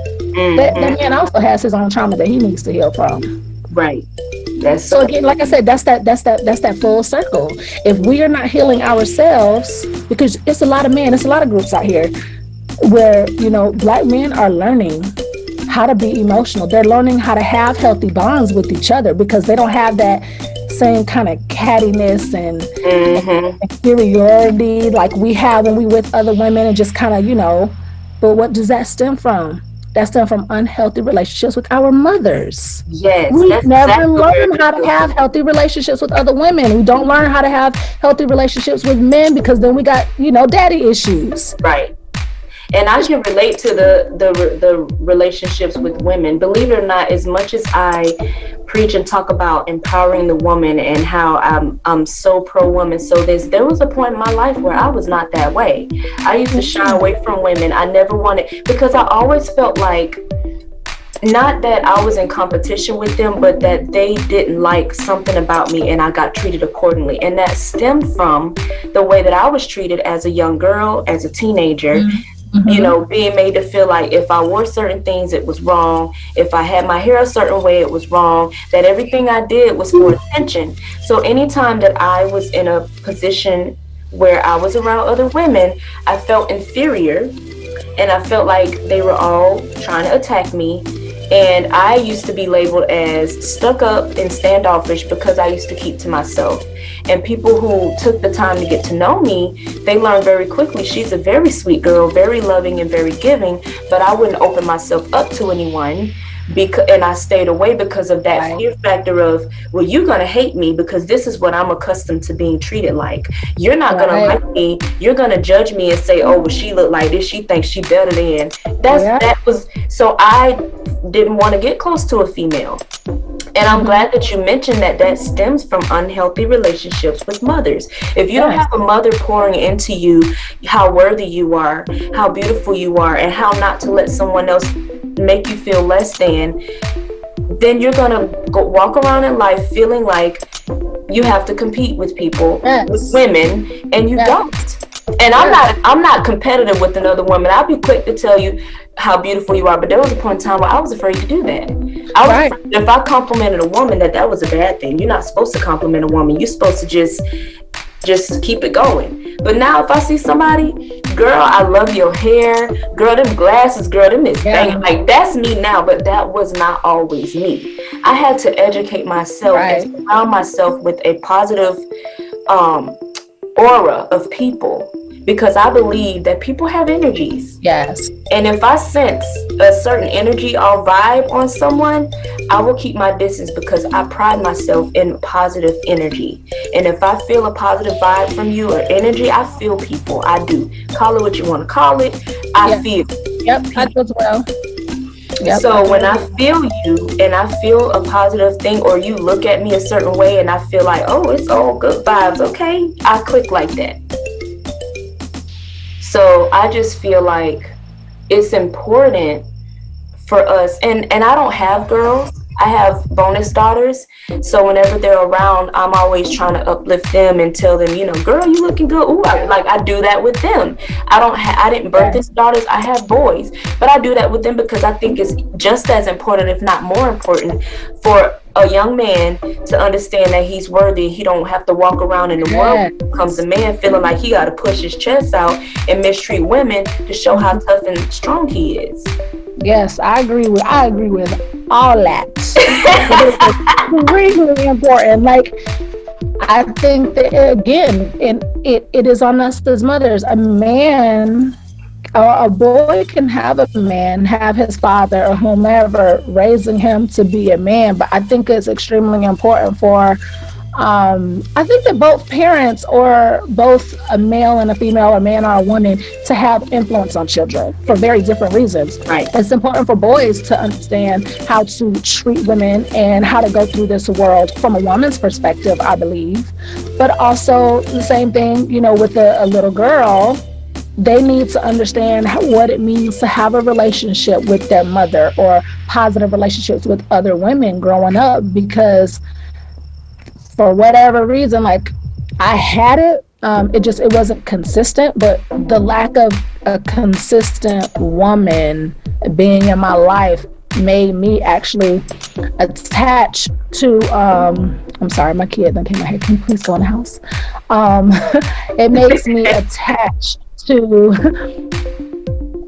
Speaker 1: that man also has his own trauma that he needs to heal from. Right. So again, like I said, that's that full circle. If we are not healing ourselves, because it's a lot of groups out here where, Black men are learning how to be emotional. They're learning how to have healthy bonds with each other, because they don't have that same kind of cattiness and inferiority like we have when we with other women, and just kind of, but what does that stem from? That stems from unhealthy relationships with our mothers. Yes. We never learn how to have healthy relationships with other women. We don't learn how to have healthy relationships with men, because then we got, daddy issues. Right. And I can relate to the relationships with women. Believe it or not, as much as I preach and talk about empowering the woman and how I'm so pro-woman, so there was a point in my life where I was not that way. I used to shy away from women. I never wanted, because I always felt like, not that I was in competition with them, but that they didn't like something about me and I got treated accordingly. And that stemmed from the way that I was treated as a young girl, as a teenager. Being made to feel like if I wore certain things, it was wrong. If I had my hair a certain way, it was wrong. That everything I did was for attention. So anytime that I was in a position where I was around other women, I felt inferior, and I felt like they were all trying to attack me. And I used to be labeled as stuck up and standoffish because I used to keep to myself. And people who took the time to get to know me, they learned very quickly, she's a very sweet girl, very loving and very giving, but I wouldn't open myself up to anyone. And I stayed away because of that fear factor of, well, you're going to hate me because this is what I'm accustomed to being treated like. You're not going to like me. You're going to judge me and say, oh, well, she look like this. She thinks she better than. So I didn't want to get close to a female. And I'm glad that you mentioned that stems from unhealthy relationships with mothers. If you don't have a mother pouring into you how worthy you are, how beautiful you are, and how not to let someone else make you feel less than, then you're going to walk around in life feeling like you have to compete with people, with women, and you don't. And I'm not competitive with another woman. I'll be quick to tell you how beautiful you are, but there was a point in time where I was afraid to do that. I was afraid if I complimented a woman that was a bad thing. You're not supposed to compliment a woman. You're supposed to just just keep it going. But now if I see somebody, girl, I love your hair, girl, them glasses, girl, them is banging. Like, that's me now, but that was not always me. I had to educate myself and surround myself with a positive aura of people, because I believe that people have energies.
Speaker 2: Yes.
Speaker 1: And if I sense a certain energy or vibe on someone, I will keep my distance, because I pride myself in positive energy. And if I feel a positive vibe from you or energy, I feel people. I do. Call it what you want to call it. I feel.
Speaker 2: Yep, I do as well. Yep.
Speaker 1: So when I feel you and I feel a positive thing, or you look at me a certain way and I feel like, oh, it's all good vibes, okay, I click like that. So I just feel like it's important for us, and I don't have girls, I have bonus daughters. So whenever they're around, I'm always trying to uplift them and tell them, you know, girl, you looking good. Ooh, I do that with them. I didn't birth these daughters. I have boys, but I do that with them because I think it's just as important, if not more important, for a young man to understand that he's worthy. He don't have to walk around in the world becomes a man feeling like he got to push his chest out and mistreat women to show how tough and strong he is.
Speaker 2: Yes, I agree with all that. It's extremely important. Like, I think that, again, it is on us as mothers. A man or a boy can have a man, have his father or whomever raising him to be a man, but I think it's extremely important for I think that both parents, or both a male and a female, a man or a woman, to have influence on children for very different reasons.
Speaker 1: Right.
Speaker 2: It's important for boys to understand how to treat women and how to go through this world from a woman's perspective, I believe. But also the same thing, you know, with a little girl, they need to understand what it means to have a relationship with their mother, or positive relationships with other women growing up, because for whatever reason, like, I had it, it wasn't consistent, but the lack of a consistent woman being in my life made me actually attach to, I'm sorry, my kid then came out here, can you please go in the house? It makes me attached to,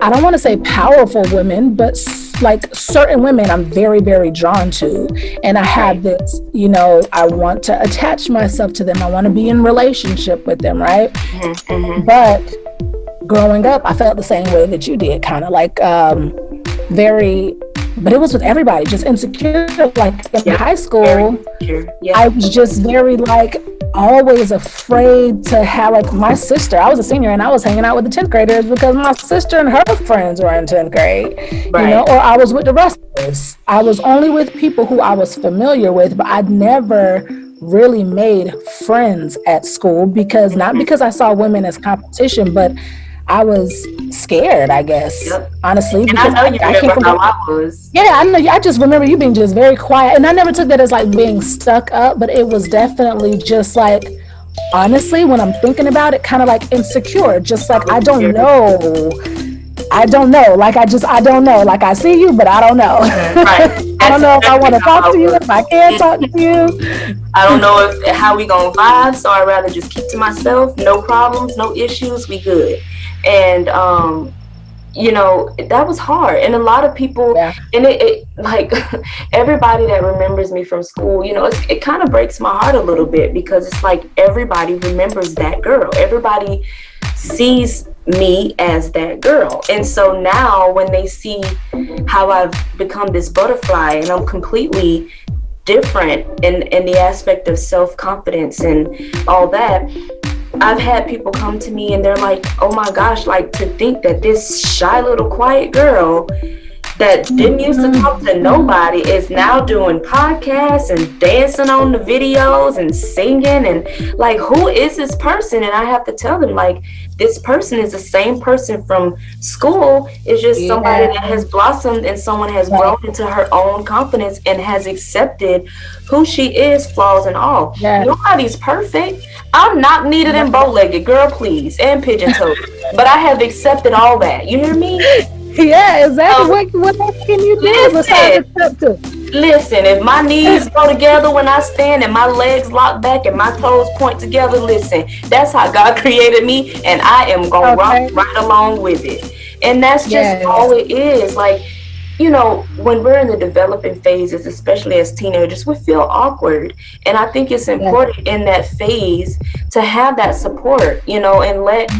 Speaker 2: I don't want to say powerful women, but like certain women I'm very, very drawn to. And I have this, you know, I want to attach myself to them. I want to be in relationship with them, right? Mm-hmm. But growing up, I felt the same way that you did, kind of like but it was with everybody, just insecure. Like in high school, I was just very like always afraid to have, like, my sister, I was a senior and I was hanging out with the 10th graders because my sister and her friends were in 10th grade, you know, or I was with the rest of us. I was only with people who I was familiar with, but I'd never really made friends at school, because not because I saw women as competition, but I was scared, I guess, honestly.
Speaker 1: And
Speaker 2: because
Speaker 1: I know you remember how I was.
Speaker 2: Yeah, I know. I just remember you being just very quiet. And I never took that as like being stuck up, but it was definitely just like, honestly, when I'm thinking about it, kind of like insecure. Just like, I don't know. Like, I don't know. Like, I see you, but I don't know.
Speaker 1: Right.
Speaker 2: I don't know if I want to talk to you, if I can talk to you.
Speaker 1: I don't know how we gonna vibe, so I'd rather just keep to myself. No problems, no issues, we good. And you know, that was hard. And a lot of people, and it like everybody that remembers me from school, you know, it kind of breaks my heart a little bit, because it's like everybody remembers that girl. Everybody sees me as that girl. And so now when they see how I've become this butterfly and I'm completely different in the aspect of self-confidence and all that, I've had people come to me and they're like, oh my gosh, like, to think that this shy little quiet girl that didn't used to talk to nobody is now doing podcasts and dancing on the videos and singing, and like, who is this person? And I have to tell them, like, this person is the same person from school. It's just somebody that has blossomed, and someone has grown into her own confidence and has accepted who she is, flaws and all. Nobody's perfect. I'm not needed and bow-legged, girl, please, and pigeon-toed. But I have accepted all that. You hear me?
Speaker 2: Yeah, exactly. What else can you do besides accept it?
Speaker 1: Listen, if my knees go together when I stand and my legs lock back and my toes point together, listen, that's how God created me, and I am going to rock right along with it. And that's just all it is. Like, you know, when we're in the developing phases, especially as teenagers, we feel awkward. And I think it's important in that phase to have that support, you know, and let,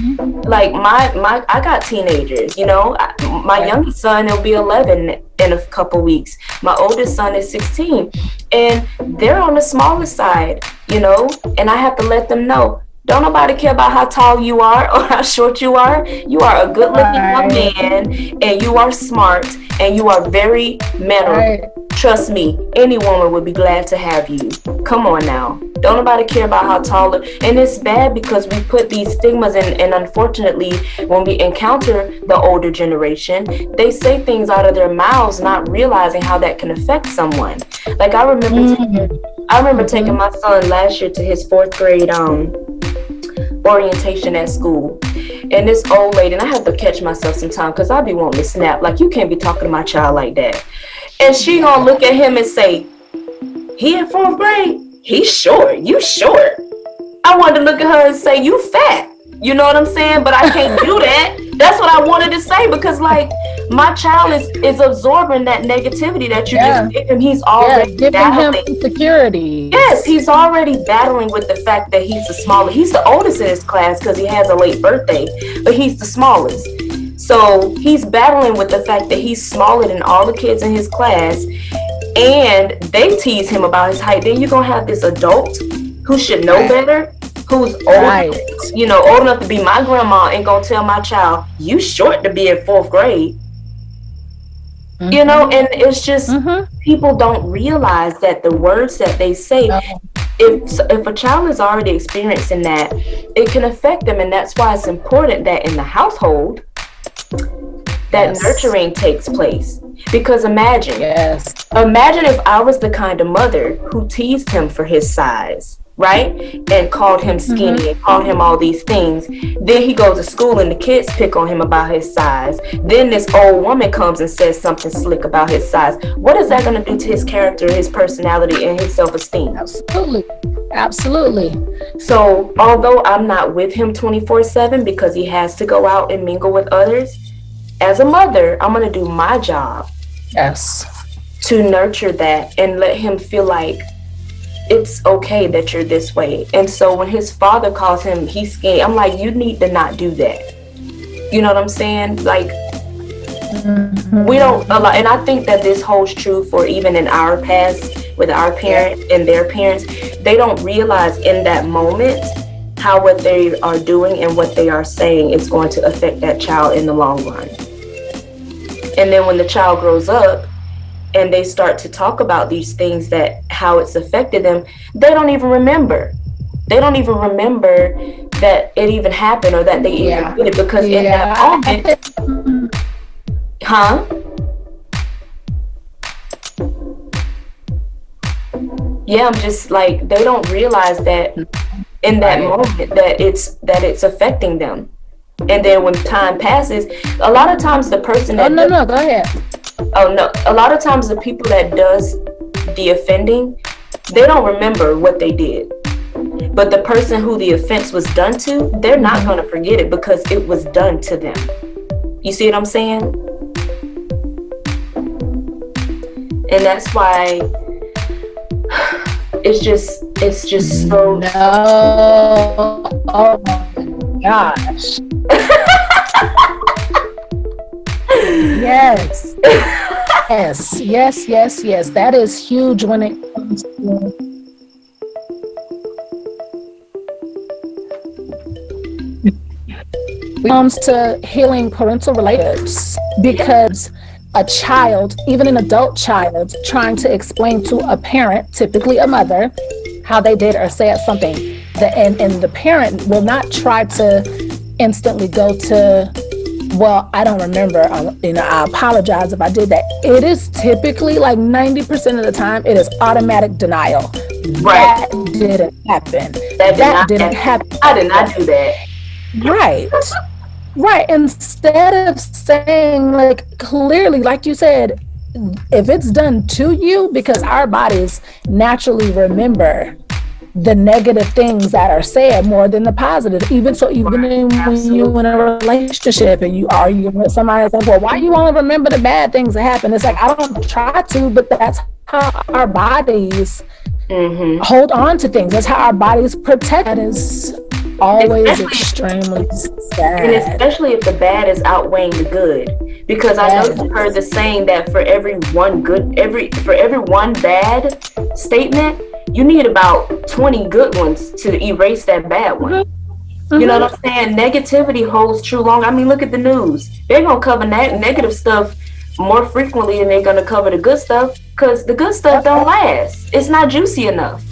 Speaker 1: like, I got teenagers, you know, my youngest son, he'll be 11 in a couple weeks. My oldest son is 16, and they're on the smaller side, you know, and I have to let them know, don't nobody care about how tall you are or how short you are. You are a good-looking young man, and you are smart, and you are very mannerable. Trust me, any woman would be glad to have you. Come on now. Don't nobody care about how tall. And it's bad because we put these stigmas in, and unfortunately, when we encounter the older generation, they say things out of their mouths, not realizing how that can affect someone. Like I remember taking my son last year to his 4th grade orientation at school, and this old lady, and I have to catch myself sometime because I be wanting to snap, like, you can't be talking to my child like that. And she gonna look at him and say, he in 4th grade? He's short. You short. I wanted to look at her and say, you fat. You know what I'm saying? But I can't do that. That's what I wanted to say, because like my child is absorbing that negativity that you just gave him. He's already battling
Speaker 2: him insecurity.
Speaker 1: Yes, he's already battling with the fact that he's the smallest. He's the oldest in his class because he has a late birthday, but he's the smallest. So he's battling with the fact that he's smaller than all the kids in his class, and they tease him about his height. Then you're gonna have this adult who should know better, who's old, you know, old enough to be my grandma, and gonna tell my child, you short to be in 4th grade. You know, and it's just people don't realize that the words that they say, if a child is already experiencing that, it can affect them. And that's why it's important that in the household that nurturing takes place. Because imagine if I was the kind of mother who teased him for his size, right? And called him skinny and called him all these things. Then he goes to school and the kids pick on him about his size. Then this old woman comes and says something slick about his size. What is that going to do to his character, his personality, and his self-esteem?
Speaker 2: Absolutely.
Speaker 1: So although I'm not with him 24/7 because he has to go out and mingle with others, as a mother, I'm going to do my job. To nurture that and let him feel like it's okay that you're this way. And so when his father calls him, he's skinny, I'm like, you need to not do that. You know what I'm saying? Like, we don't allow, and I think that this holds true for even in our past with our parents and their parents. They don't realize in that moment how what they are doing and what they are saying is going to affect that child in the long run. And then when the child grows up and they start to talk about these things, that how it's affected them, they don't even remember. They don't even remember that it even happened or that they even did it, because in that moment, I'm just like, they don't realize that in that moment that it's affecting them. And then when time passes, a lot of times the person that
Speaker 2: go ahead.
Speaker 1: A lot of times the people that does the offending, they don't remember what they did. But the person who the offense was done to, they're not going to forget it because it was done to them. You see what I'm saying? And that's why it's just so...
Speaker 2: No. Oh my gosh. Yes. Yes. That is huge when it comes to healing parental relationships, because a child, even an adult child, trying to explain to a parent, typically a mother, how they did or said something, and the parent will not try to instantly go to, well, I don't remember, I apologize if I did that. It is typically like 90% of the time, it is automatic denial.
Speaker 1: Right.
Speaker 2: That didn't happen.
Speaker 1: That didn't happen. I did not do that.
Speaker 2: Right. Instead of saying, like, clearly, like you said, if it's done to you, because our bodies naturally remember the negative things that are said more than the positive. Even when you're in a relationship and you argue with somebody, it's like, well, why you only remember the bad things that happen? It's like, I don't try to, but that's how our bodies hold on to things. That's how our bodies protect. That is always extremely sad.
Speaker 1: And especially if the bad is outweighing the good. Because I know you've heard the saying that for every one bad statement, you need about 20 good ones to erase that bad one. You know what I'm saying? Negativity holds true long. I mean, look at the news. They're going to cover negative stuff more frequently than they're going to cover the good stuff, because the good stuff don't last. It's not juicy enough.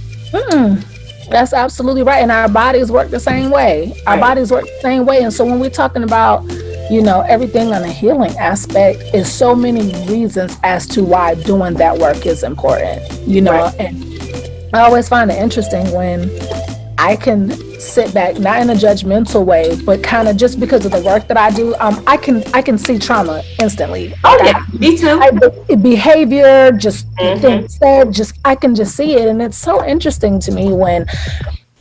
Speaker 2: That's absolutely right. And our bodies work the same way. Our bodies work the same way. And so when we're talking about, you know, everything on the healing aspect, is so many reasons as to why doing that work is important, you know. And I always find it interesting when I can sit back, not in a judgmental way, but kind of just because of the work that I do, I can see trauma instantly.
Speaker 1: Me too.
Speaker 2: Behavior, just things said, I can just see it. And it's so interesting to me when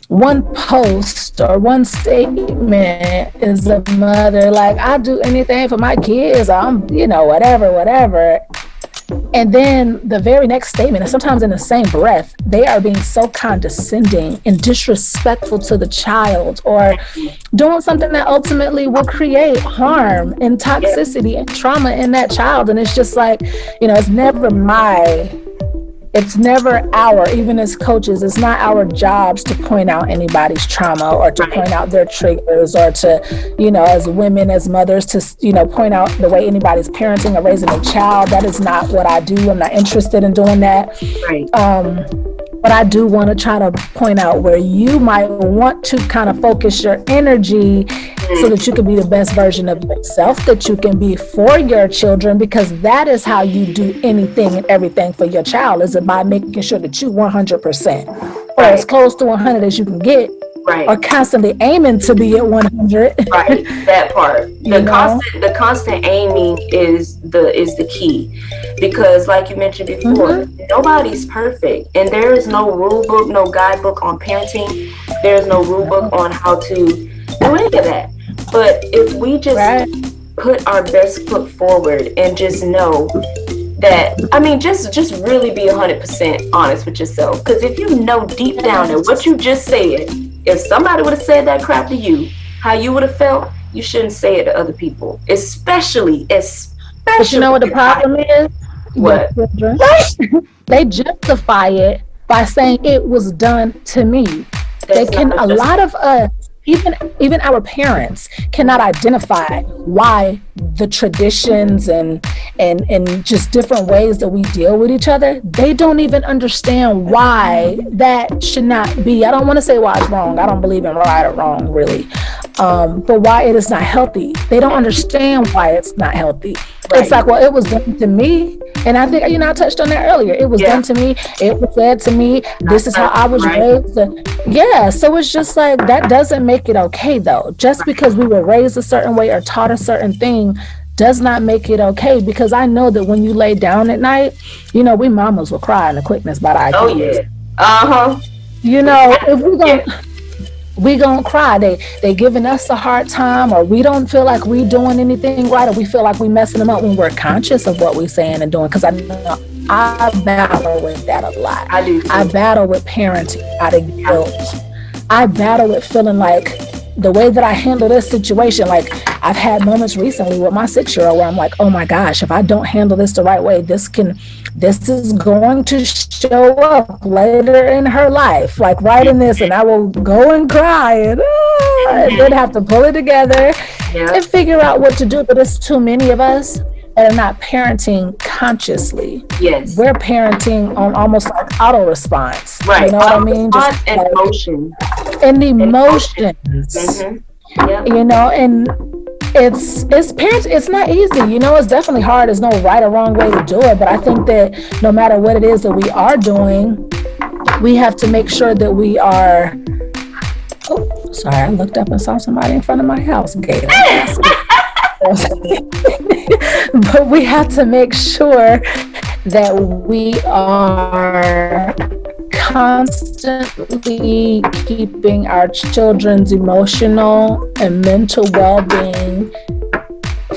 Speaker 2: one post or one statement is a mother, like, I do anything for my kids, I'm, you know, whatever. And then the very next statement, and sometimes in the same breath, they are being so condescending and disrespectful to the child, or doing something that ultimately will create harm and toxicity and trauma in that child. And it's just like, you know, it's never our, even as coaches, it's not our jobs to point out anybody's trauma or to point out their triggers, or to, you know, as women, as mothers, to, you know, point out the way anybody's parenting or raising a child. That is not what I do. I'm not interested in doing that. But I do want to try to point out where you might want to kind of focus your energy so that you can be the best version of yourself that you can be for your children, because that is how you do anything and everything for your child, is by making sure that you 100% or as close to 100 as you can get, or constantly aiming to be at 100.
Speaker 1: That part. The constant aiming is the key, because like you mentioned before, nobody's perfect, and there is no rule book, no guidebook on parenting. There's no rule book on how to do any of that. But if we just put our best foot forward and just know that, I mean, just really be 100% honest with yourself. Because if you know deep down that what you just said, if somebody would have said that crap to you, how you would have felt, you shouldn't say it to other people. Especially. But
Speaker 2: you know what the problem is?
Speaker 1: What?
Speaker 2: They justify it by saying it was done to me. A lot of us, even our parents, cannot identify why the traditions and just different ways that we deal with each other. They don't even understand why that should not be. I don't want to say why it's wrong. I don't believe in right or wrong, really. But why it is not healthy. They don't understand why it's not healthy. It's like, well, it was done to me. And I think, you know, I touched on that earlier. It was done to me. It was said to me. This is how I was raised. So it's just like, that doesn't make it okay, though. Just because we were raised a certain way or taught a certain thing does not make it okay. Because I know that when you lay down at night, you know, we mamas will cry in the quickness by our kids. You know, if we gonna cry. They giving us a hard time, or we don't feel like we doing anything right, or we feel like we messing them up when we're conscious of what we're saying and doing. Because I know I battle with that a lot.
Speaker 1: I do too.
Speaker 2: I battle with parenting out of guilt. I battle with feeling like the way that I handle this situation, like I've had moments recently with my 6-year-old where I'm like, oh my gosh, if I don't handle this the right way, this is going to show up later in her life, like right in this, and I will go and cry and then have to pull it together and figure out what to do. But it's too many of us that are not parenting consciously.
Speaker 1: Yes.
Speaker 2: We're parenting on almost like auto response.
Speaker 1: Right.
Speaker 2: You know what I mean?
Speaker 1: Just and emotion.
Speaker 2: And emotions. You know, and it's parents, it's not easy. You know, it's definitely hard. There's no right or wrong way to do it. But I think that no matter what it is that we are doing, we have to make sure that we are. Oh, sorry, I looked up and saw somebody in front of my house gate. but we have to make sure that we are constantly keeping our children's emotional and mental well-being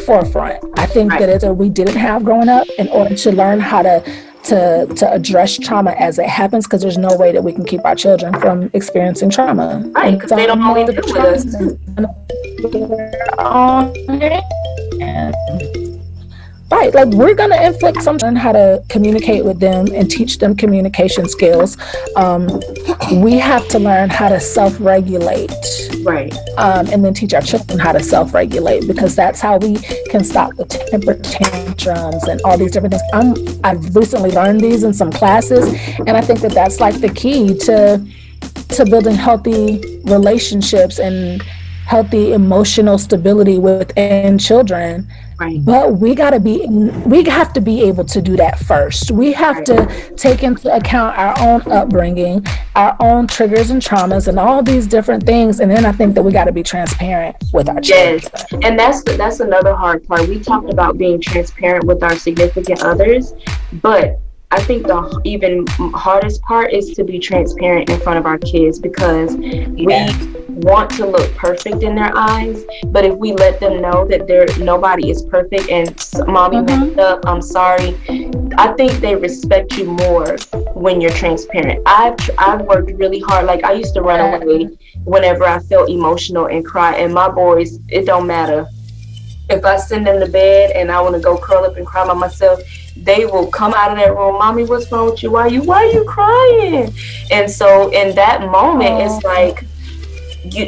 Speaker 2: forefront. I think that it's what we didn't have growing up in order to learn how to address trauma as it happens, because there's no way that we can keep our children from experiencing trauma.
Speaker 1: Right, because they don't always deal with us.
Speaker 2: Right, like we're going to inflict something, how to communicate with them and teach them communication skills. We have to learn how to self-regulate.
Speaker 1: Right.
Speaker 2: And then teach our children how to self-regulate, because that's how we can stop the temper tantrums and all these different things. I've recently learned these in some classes, and I think that that's like the key to building healthy relationships and healthy emotional stability within children.
Speaker 1: Right.
Speaker 2: But we have to be able to do that first. We have to take into account our own upbringing, our own triggers and traumas, and all these different things. And then I think that we got to be transparent with our children.
Speaker 1: Yes, and that's another hard part. We talked about being transparent with our significant others, but I think the even hardest part is to be transparent in front of our kids, because we want to look perfect in their eyes, but if we let them know that nobody is perfect and mommy messed up, I'm sorry, I think they respect you more when you're transparent. I've worked really hard. Like I used to run away whenever I felt emotional and cry, and my boys, it don't matter. If I send them to bed and I want to go curl up and cry by myself, they will come out of that room, mommy, what's wrong with you? Why are you crying? And so in that moment, it's like,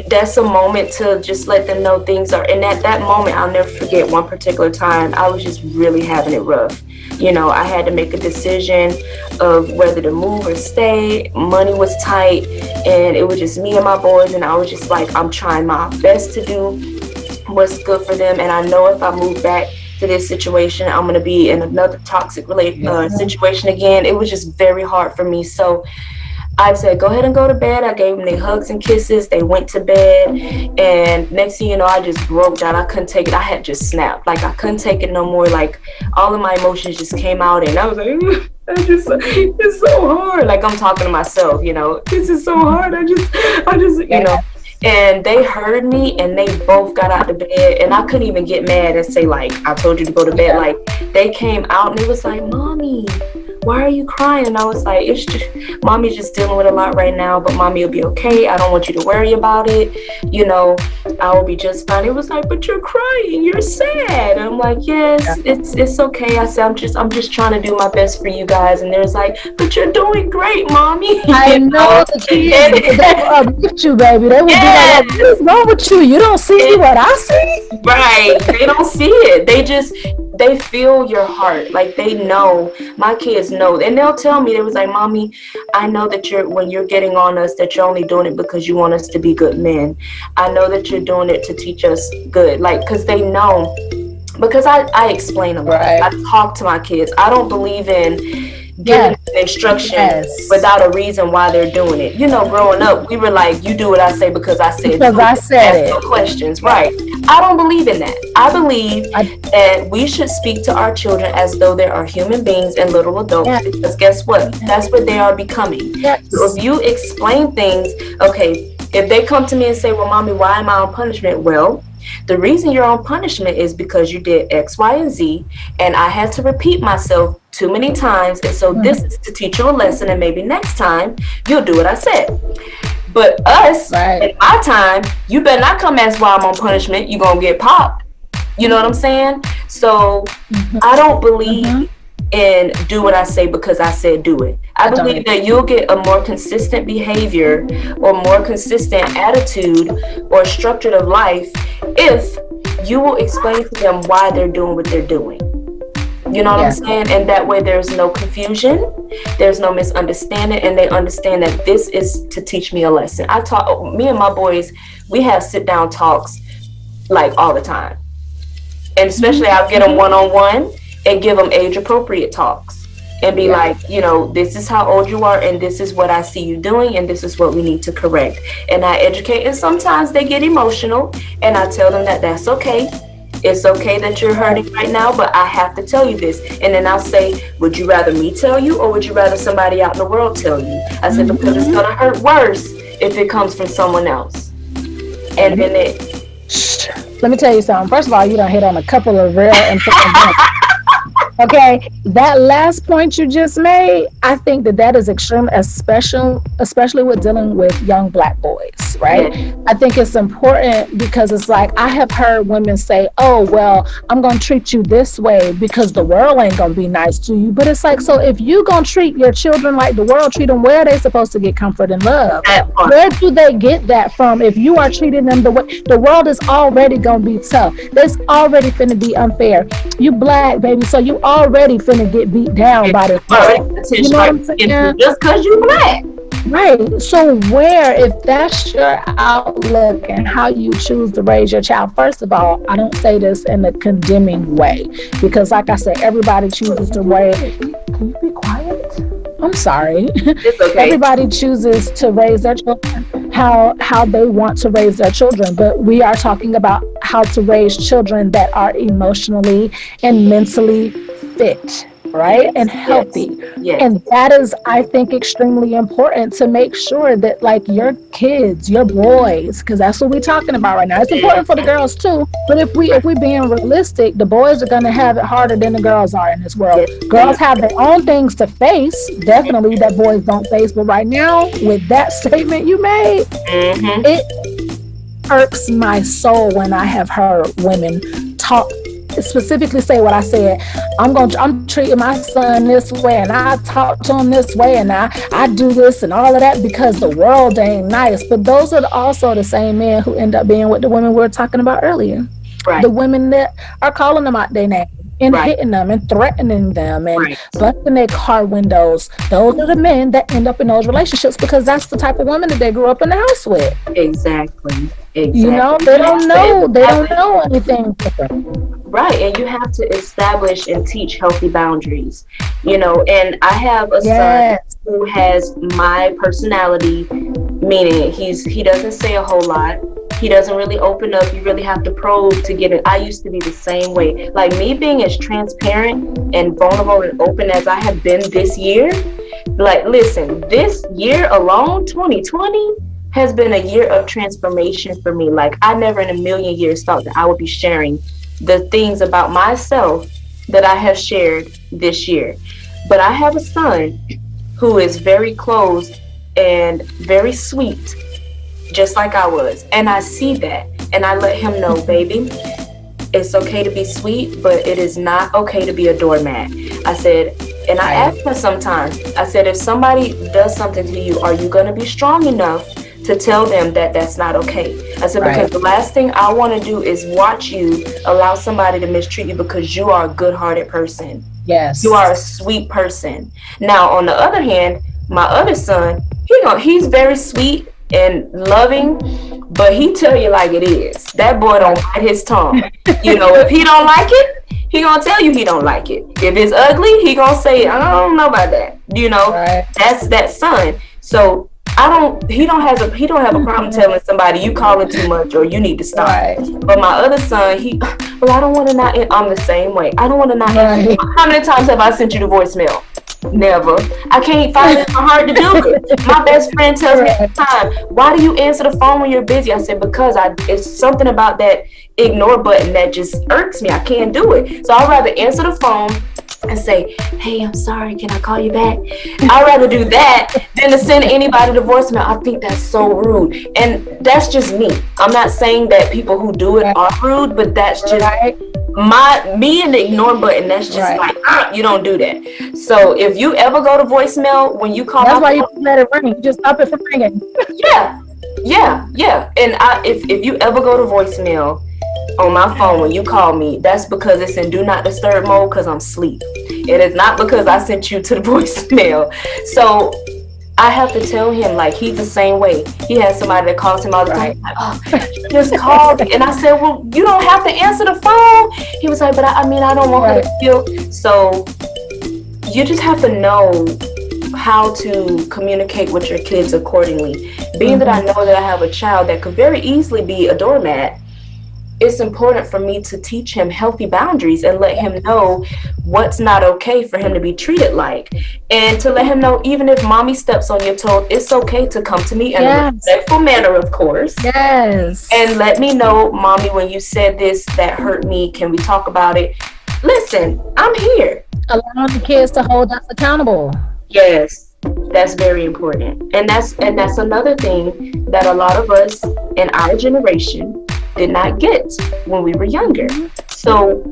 Speaker 1: that's a moment to just let them know things are, and at that moment, I'll never forget one particular time, I was just really having it rough. You know, I had to make a decision of whether to move or stay. Money was tight, and it was just me and my boys, and I was just like, I'm trying my best to do what's good for them, and I know if I move back to this situation, I'm going to be in another toxic situation again. It was just very hard for me. So I said, go ahead and go to bed. I gave them their hugs and kisses. They went to bed. And next thing you know, I just broke down. I couldn't take it. I had just snapped. Like, I couldn't take it no more. Like, all of my emotions just came out. And I was like, it's so hard. Like, I'm talking to myself, you know, this is so hard. I just, you know. And they heard me, and they both got out of bed, and I couldn't even get mad and say, like, I told you to go to bed. Like, they came out, and it was like, mommy, why are you crying? And I was like, it's just, mommy's just dealing with a lot right now, but mommy will be okay. I don't want you to worry about it. You know, I will be just fine. It was like, but you're crying. You're sad. And I'm like, yes, it's okay. I said, I'm just trying to do my best for you guys. And there's like, but you're doing great, mommy.
Speaker 2: I know the kids, they will admit you, baby. They will be like, what's wrong with you? You don't see what I see?
Speaker 1: Right. They don't see it. They feel your heart. Like, they know. My kids know, and they'll tell me, they was like, mommy, I know that when you're getting on us, that you're only doing it because you want us to be good men. I know that you're doing it to teach us good. Like, because they know, because I explain a lot. I talk to my kids. I don't believe in giving instruction without a reason why they're doing it. You know, growing up, we were like, you do what I say because I said
Speaker 2: because I said it.
Speaker 1: No questions. Right. I don't believe in that. I believe that we should speak to our children as though they are human beings and little adults, because guess what? That's what they are becoming. So if you explain things, okay, if they come to me and say, well, mommy, why am I on punishment? Well, the reason you're on punishment is because you did X, Y, and Z, and I had to repeat myself too many times, and so this is to teach you a lesson, and maybe next time you'll do what I said. But us, in my time, you better not come ask why I'm on punishment. You're going to get popped. You know what I'm saying? So I don't believe in do what I say because I said do it. I believe that you'll get a more consistent behavior or more consistent attitude or structure of life if you will explain to them why they're doing what they're doing. You know what I'm saying? And that way there's no confusion, there's no misunderstanding, and they understand that this is to teach me a lesson. Me and my boys, we have sit down talks like all the time. And especially I'll get them one-on-one and give them age appropriate talks and be like, you know, this is how old you are, and this is what I see you doing, and this is what we need to correct. And I educate, and sometimes they get emotional, and I tell them that that's okay. It's okay that you're hurting right now, but I have to tell you this. And then I'll say, would you rather me tell you, or would you rather somebody out in the world tell you? I said, because it's going to hurt worse if it comes from someone else. And then
Speaker 2: let me tell you something. First of all, you done hit on a couple of real important points. Okay, that last point you just made, I think that is extreme, especially with dealing with young Black boys, right? Yeah. I think it's important because it's like, I have heard women say, oh, well, I'm going to treat you this way because the world ain't going to be nice to you. But it's like, so if you going to treat your children like the world treat them, where are they supposed to get comfort and love? Where do they get that from if you are treating them the way? The world is already going to be tough. It's already finna be unfair. You Black, baby, so you already finna get beat down by this world. You know what I'm saying?
Speaker 1: Just because you Black.
Speaker 2: Right. So where, if that's your outlook and how you choose to raise your child, first of all, I don't say this in a condemning way, because like I said, everybody chooses to raise. Can you be quiet? I'm sorry.
Speaker 1: It's okay.
Speaker 2: Everybody chooses to raise their children how they want to raise their children, but we are talking about how to raise children that are emotionally and mentally fit, right? And healthy.
Speaker 1: Yes.
Speaker 2: And that is, I think, extremely important to make sure that like your kids, your boys, because that's what we're talking about right now. It's important for the girls too, but if we being realistic, the boys are going to have it harder than the girls are in this world. Girls have their own things to face, definitely, that boys don't face. But right now, with that statement you made, it irks my soul when I have heard women talk, specifically say what I said. I'm treating my son this way, and I talk to him this way, and I do this and all of that because the world ain't nice. But those are also the same men who end up being with the women we were talking about earlier. Right. The women that are calling them out their name and hitting them and threatening them and busting their car windows. Those are the men that end up in those relationships because that's the type of women that they grew up in the house with.
Speaker 1: Exactly.
Speaker 2: You know, they don't know anything different.
Speaker 1: Right, and you have to establish and teach healthy boundaries, you know, and I have a son who has my personality, meaning he doesn't say a whole lot. He doesn't really open up. You really have to probe to get it. I used to be the same way. Like me being as transparent and vulnerable and open as I have been this year. Like, listen, this year alone, 2020, has been a year of transformation for me. Like, I never in a million years thought that I would be sharing the things about myself that I have shared this year. But I have a son who is very closed and very sweet, just like I was. And I see that. And I let him know, baby, it's okay to be sweet, but it is not okay to be a doormat. I said, and I asked him sometimes, I said, if somebody does something to you, are you going to be strong enough to tell them that that's not okay? I said, because the last thing I want to do is watch you allow somebody to mistreat you because you are a good-hearted person.
Speaker 2: Yes.
Speaker 1: You are a sweet person. Now, on the other hand, my other son, he's very sweet and loving, but he tell you like it is. That boy don't bite his tongue. You know, if he don't like it, he gonna tell you he don't like it. If it's ugly, he gonna say, I don't know about that. You know, that's that son. So he don't have a problem telling somebody you calling too much or you need to stop. But my other son, I don't want to not. I'm the same way. I don't want to not. How many times have I sent you the voicemail? Never. I can't find it in my heart to do it. My best friend tells me all the time, why do you answer the phone when you're busy? I said, because it's something about that ignore button that just irks me. I can't do it. So I'd rather answer the phone and say, hey, I'm sorry, can I call you back? I'd rather do that than to send anybody the voicemail. I think that's so rude. And that's just me. I'm not saying that people who do it are rude, but that's just me and the ignore button. That's just like, you don't do that. So if you ever go to voicemail when you call,
Speaker 2: that's why you let it ring. You just stop it from ringing.
Speaker 1: Yeah. And if you ever go to voicemail on my phone when you call me, that's because it's in do not disturb mode because I'm asleep. It is not because I sent you to the voicemail. So I have to tell him, like, he's the same way. He has somebody that calls him all the time, like, oh, you just called me. And I said, well, you don't have to answer the phone. He was like, but I don't want her to feel. So you just have to know how to communicate with your kids accordingly. Being that I know that I have a child that could very easily be a doormat, it's important for me to teach him healthy boundaries and let him know what's not okay for him to be treated like. And to let him know, even if mommy steps on your toe, it's okay to come to me in a respectful manner, of course.
Speaker 2: Yes.
Speaker 1: And let me know, mommy, when you said this, that hurt me. Can we talk about it? Listen, I'm here.
Speaker 2: Allowing the kids to hold us accountable.
Speaker 1: Yes, that's very important. And that's another thing that a lot of us in our generation did not get when we were younger. So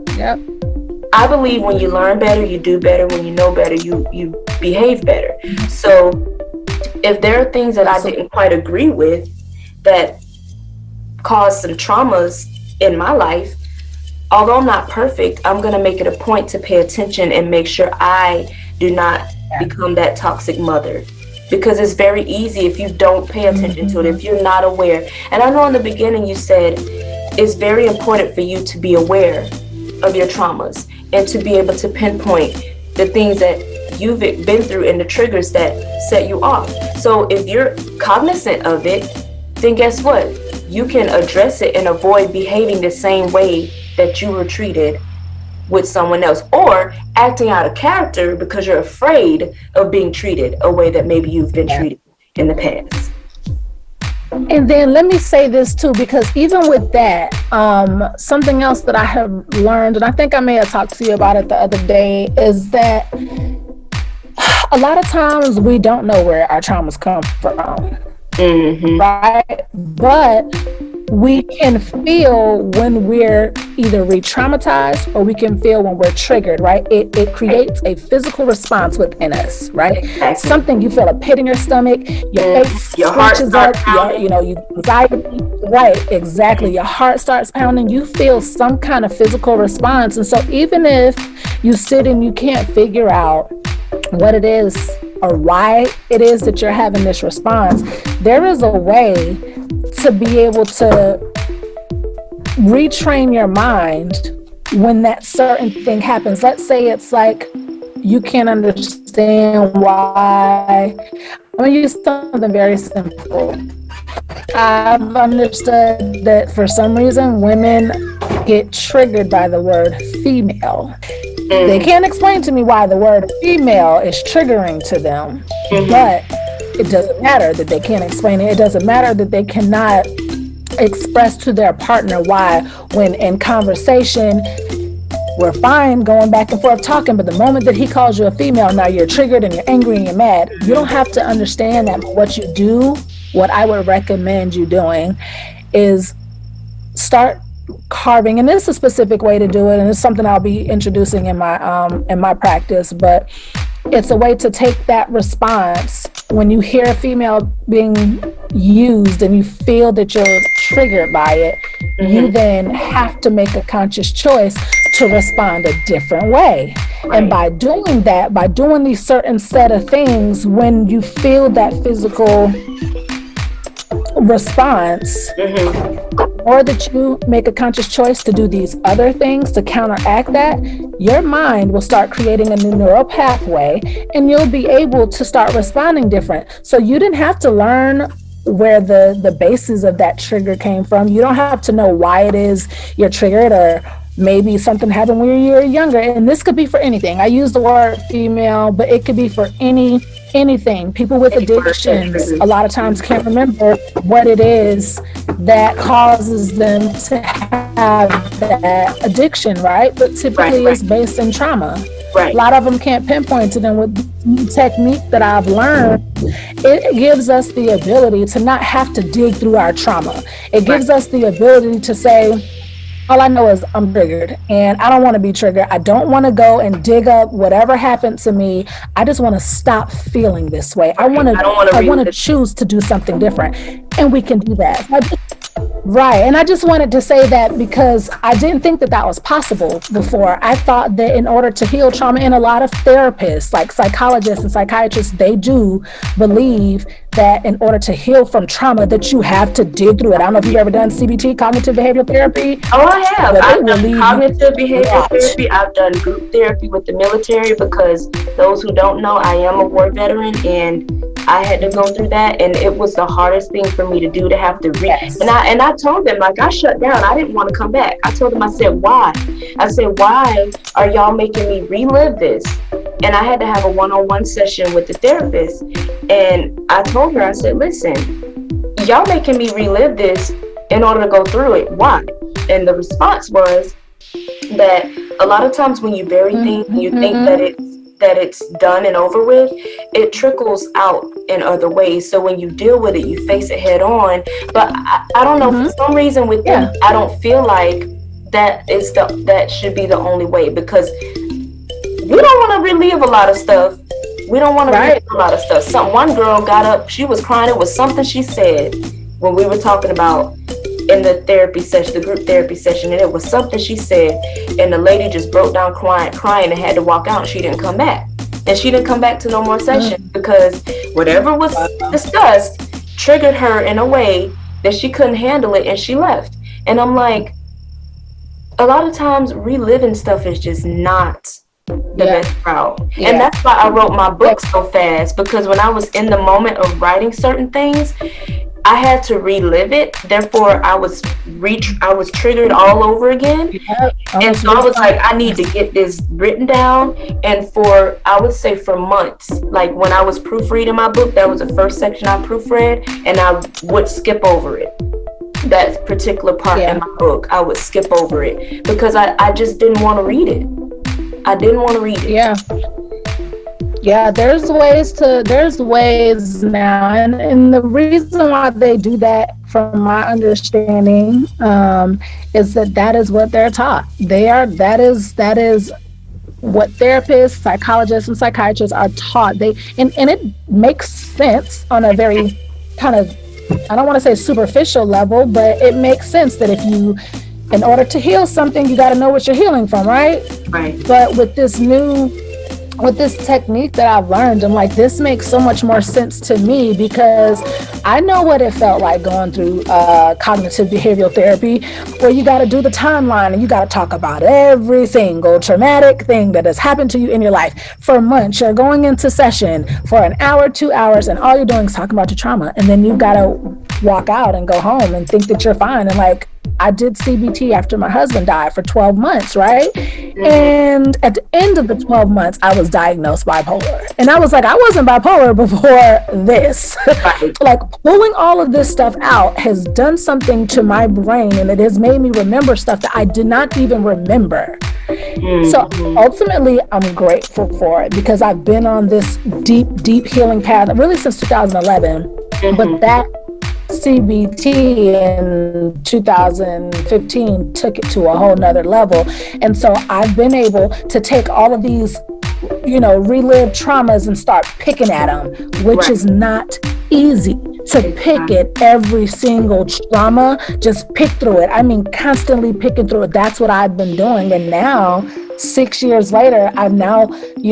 Speaker 1: I believe when you learn better, you do better. When you know better, you behave better. So if there are things that I didn't quite agree with that caused some traumas in my life, although I'm not perfect, I'm going to make it a point to pay attention and make sure I do not become that toxic mother. Because it's very easy if you don't pay attention to it, if you're not aware. And I know in the beginning you said it's very important for you to be aware of your traumas and to be able to pinpoint the things that you've been through and the triggers that set you off. So if you're cognizant of it, then guess what? You can address it and avoid behaving the same way that you were treated with someone else, or acting out of character because you're afraid of being treated a way that maybe you've been treated in the past.
Speaker 2: And then let me say this too, because even with that, something else that I have learned, and I think I may have talked to you about it the other day, is that a lot of times we don't know where our traumas come from, right? But we can feel when we're either re-traumatized or we can feel when we're triggered, right? It creates a physical response within us, right? Exactly. Something, you feel a pit in your stomach, your face scratches up, you anxiety, right? Exactly. Your heart starts pounding. You feel some kind of physical response. And so even if you sit and you can't figure out what it is or why it is that you're having this response, there is a way to be able to retrain your mind when that certain thing happens. Let's say it's like you can't understand why. I'm going to use something very simple. I've understood that for some reason women get triggered by the word female. They can't explain to me why the word female is triggering to them, but it doesn't matter that they can't explain it. It doesn't matter that they cannot express to their partner why, when in conversation, we're fine going back and forth talking, but the moment that he calls you a female, now you're triggered and you're angry and you're mad. You don't have to understand that. What you do, what I would recommend you doing, is start carving, and this is a specific way to do it, and it's something I'll be introducing in my practice, but it's a way to take that response when you hear a female being used and you feel that you're triggered by it. You then have to make a conscious choice to respond a different way. And by doing that, by doing these certain set of things, when you feel that physical response, or that you make a conscious choice to do these other things to counteract that, your mind will start creating a new neural pathway and you'll be able to start responding different. So you didn't have to learn where the basis of that trigger came from. You don't have to know why it is you're triggered, or maybe something happened when you were younger. And this could be for anything. I use the word female, but it could be for anything. People with addictions a lot of times can't remember what it is that causes them to have that addiction, right? But typically it's based in trauma. A lot of them can't pinpoint to them. With the technique that I've learned, it gives us the ability to not have to dig through our trauma. It gives us the ability to say, all I know is I'm triggered and I don't want to be triggered. I don't want to go and dig up whatever happened to me. I just want to stop feeling this way. I want to choose to do something different. And we can do that. And I just wanted to say that because I didn't think that was possible before. I thought that in order to heal trauma, and a lot of therapists, like psychologists and psychiatrists, they do believe that in order to heal from trauma, that you have to dig through it. I don't know if you've ever done CBT, cognitive behavioral therapy.
Speaker 1: Oh, I have. I've done cognitive behavioral therapy. I've done group therapy with the military, because those who don't know, I am a war veteran, and I had to go through that, and it was the hardest thing for me to do, to have to read.
Speaker 2: Yes.
Speaker 1: And I told them, like, I shut down. I didn't want to come back. I told them, I said, why? I said, why are y'all making me relive this? And I had to have a one-on-one session with the therapist. And I told her, I said, listen, y'all making me relive this in order to go through it. Why? And the response was that a lot of times when you bury things, and you think that it's done and over with, it trickles out in other ways. So when you deal with it, you face it head on. But I don't know, for some reason with them, I don't feel like that should be the only way, because we don't want to relive a lot of stuff. We don't want to relive a lot of stuff. One girl got up, she was crying. It was something she said when we were talking about in the therapy session, the group therapy session, and it was something she said, and the lady just broke down crying and had to walk out, and she didn't come back. And she didn't come back to no more sessions because whatever was discussed triggered her in a way that she couldn't handle it, and she left. And I'm like, a lot of times reliving stuff is just not the best route. And that's why I wrote my book so fast, because when I was in the moment of writing certain things, I had to relive it. Therefore, I was triggered all over again. And so I was like, I need to get this written down. And I would say for months, like when I was proofreading my book, that was the first section I proofread, and I would skip over it. That particular part in my book, I would skip over it because I just didn't want to read it. I didn't want to read it.
Speaker 2: Yeah, there's ways now, and the reason why they do that, from my understanding, is that is what they're taught. That is what therapists, psychologists, and psychiatrists are taught. And it makes sense on a very kind of, I don't want to say superficial level, but it makes sense that in order to heal something, you got to know what you're healing from, right?
Speaker 1: Right.
Speaker 2: But with this technique that I've learned, I'm like, this makes so much more sense to me, because I know what it felt like going through cognitive behavioral therapy, where you got to do the timeline and you got to talk about every single traumatic thing that has happened to you in your life for months. You're going into session for an hour, 2 hours, and all you're doing is talking about your trauma. And then you got to walk out and go home and think that you're fine. And like, I did CBT after my husband died for 12 months, right? And at the end of the 12 months, I was diagnosed bipolar. And I was like, I wasn't bipolar before this. Like, pulling all of this stuff out has done something to my brain, and it has made me remember stuff that I did not even remember. So ultimately, I'm grateful for it, because I've been on this deep healing path really since 2011. But that CBT in 2015 took it to a whole nother level. And so I've been able to take all of these, relived traumas and start picking at them, which is not easy to pick at every single trauma. Just pick through it. I mean, constantly picking through it. That's what I've been doing. And now, 6 years later, I'm now,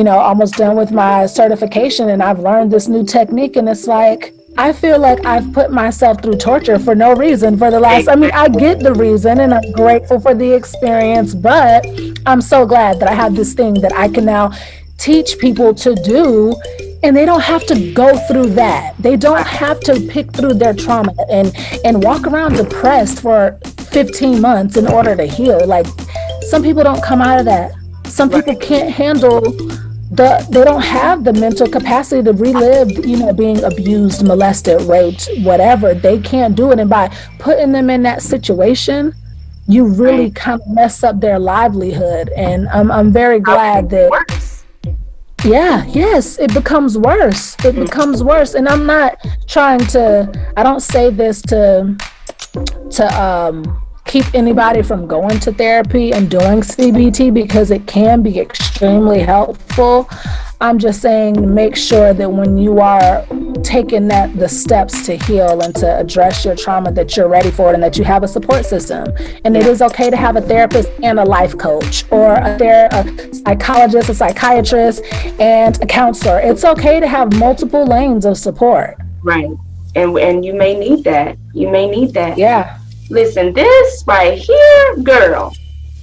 Speaker 2: almost done with my certification, and I've learned this new technique. And it's like, I feel like I've put myself through torture for no reason for the last, I get the reason, and I'm grateful for the experience, but I'm so glad that I have this thing that I can now teach people to do, and they don't have to go through that. They don't have to pick through their trauma and walk around depressed for 15 months in order to heal. Like, some people don't come out of that. Some people can't handle they don't have the mental capacity to relive, being abused, molested, raped, whatever. They can't do it. And by putting them in that situation, you really kind of mess up their livelihood. And I'm very glad that, it becomes worse. It becomes worse. And I'm not trying to, I don't say this to keep anybody from going to therapy and doing CBT, because it can be extremely helpful. I'm just saying, make sure that when you are taking the steps to heal and to address your trauma, that you're ready for it, and that you have a support system. And it is okay to have a therapist and a life coach, or a psychologist, a psychiatrist, and a counselor. It's okay to have multiple lanes of support.
Speaker 1: Right. And you may need that.
Speaker 2: Yeah.
Speaker 1: Listen, this right here, girl,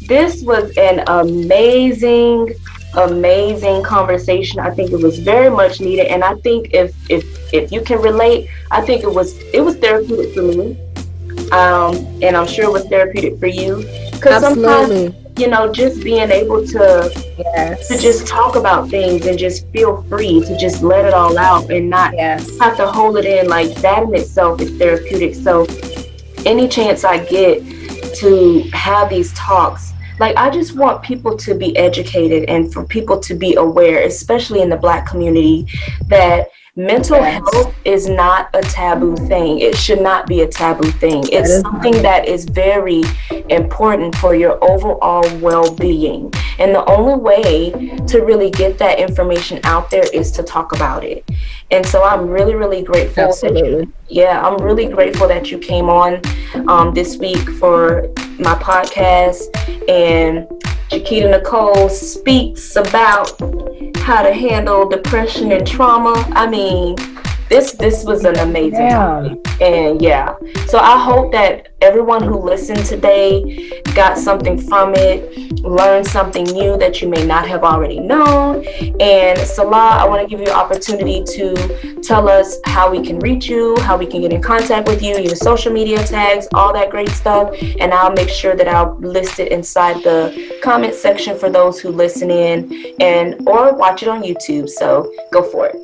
Speaker 1: this was an amazing amazing conversation. I think it was very much needed, and I think if you can relate, I think it was therapeutic for me, and I'm sure it was therapeutic for you, because sometimes, you know, just being able to just talk about things and just feel free to just let it all out and not have to hold it in, like that in itself is therapeutic. So any chance I get to have these talks, like, I just want people to be educated and for people to be aware, especially in the Black community, that mental health is not a taboo thing. It should not be a taboo thing. It's something that is very important for your overall well-being. And the only way to really get that information out there is to talk about it. And so I'm really, really grateful.
Speaker 2: Absolutely.
Speaker 1: I'm really grateful that you came on this week for my podcast. And Chiquita Nicole speaks about how to handle depression and trauma. I mean, this was an amazing topic. And so I hope that everyone who listened today got something from it, learned something new that you may not have already known. And Salah, I want to give you an opportunity to tell us how we can reach you, how we can get in contact with you, your social media tags, all that great stuff. And I'll make sure that I'll list it inside the comment section for those who listen in or watch it on YouTube. So go for it.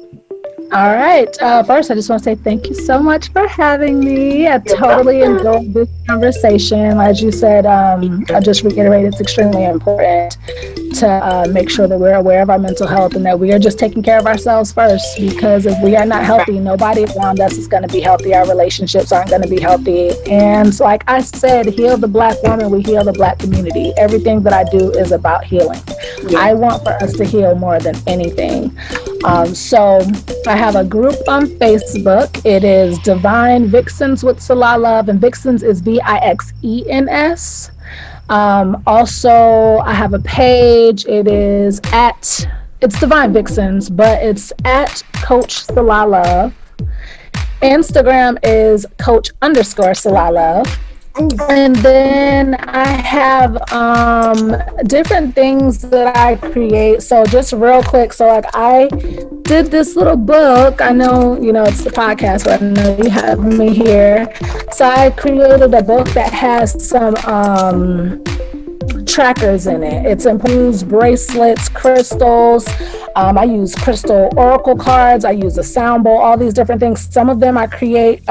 Speaker 2: All right. First, I just want to say thank you so much for having me. I totally enjoyed this conversation. As you said, I just reiterated, it's extremely important to make sure that we're aware of our mental health and that we are just taking care of ourselves first, because if we are not healthy, nobody around us is going to be healthy. Our relationships aren't going to be healthy. And like I said, heal the Black woman, we heal the Black community. Everything that I do is about healing. I want for us to heal more than anything. So I have a group on Facebook. It is Divine Vixens with Selah Love, and Vixens is Vixens. Also, I have a page. It's Divine Vixens, but it's at CoachSelahLove. Instagram is Coach_Selah And then I have different things that I create. So just real quick, so like I did this little book. I know, it's the podcast, but I know you have me here. So I created a book that has some trackers in it. It's infused bracelets, crystals. I use crystal oracle cards. I use a sound bowl, all these different things. Some of them I create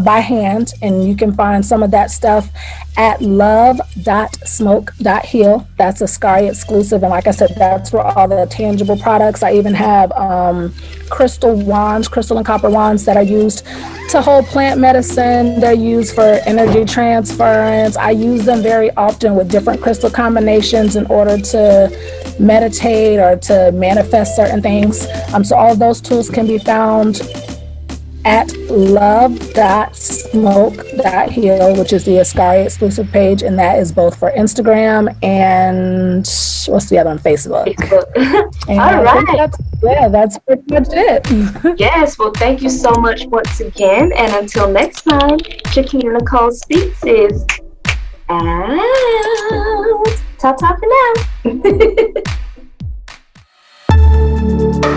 Speaker 2: by hand, and you can find some of that stuff at love.smoke.heal. That's Askari X'clusive, and like I said, that's where all the tangible products. I even have crystal and copper wands that are used to hold plant medicine. They're used for energy transference. I use them very often with different crystal combinations in order to meditate or to manifest certain things. So all of those tools can be found at love.smoke.heal, which is the Askari X'clusive page, and that is both for Instagram and what's the other one? Facebook. And
Speaker 1: all right.
Speaker 2: That's pretty much it.
Speaker 1: Yes, well, thank you so much once again, and until next time, Chiquita Nicole Speaks is out. Ta-ta for now.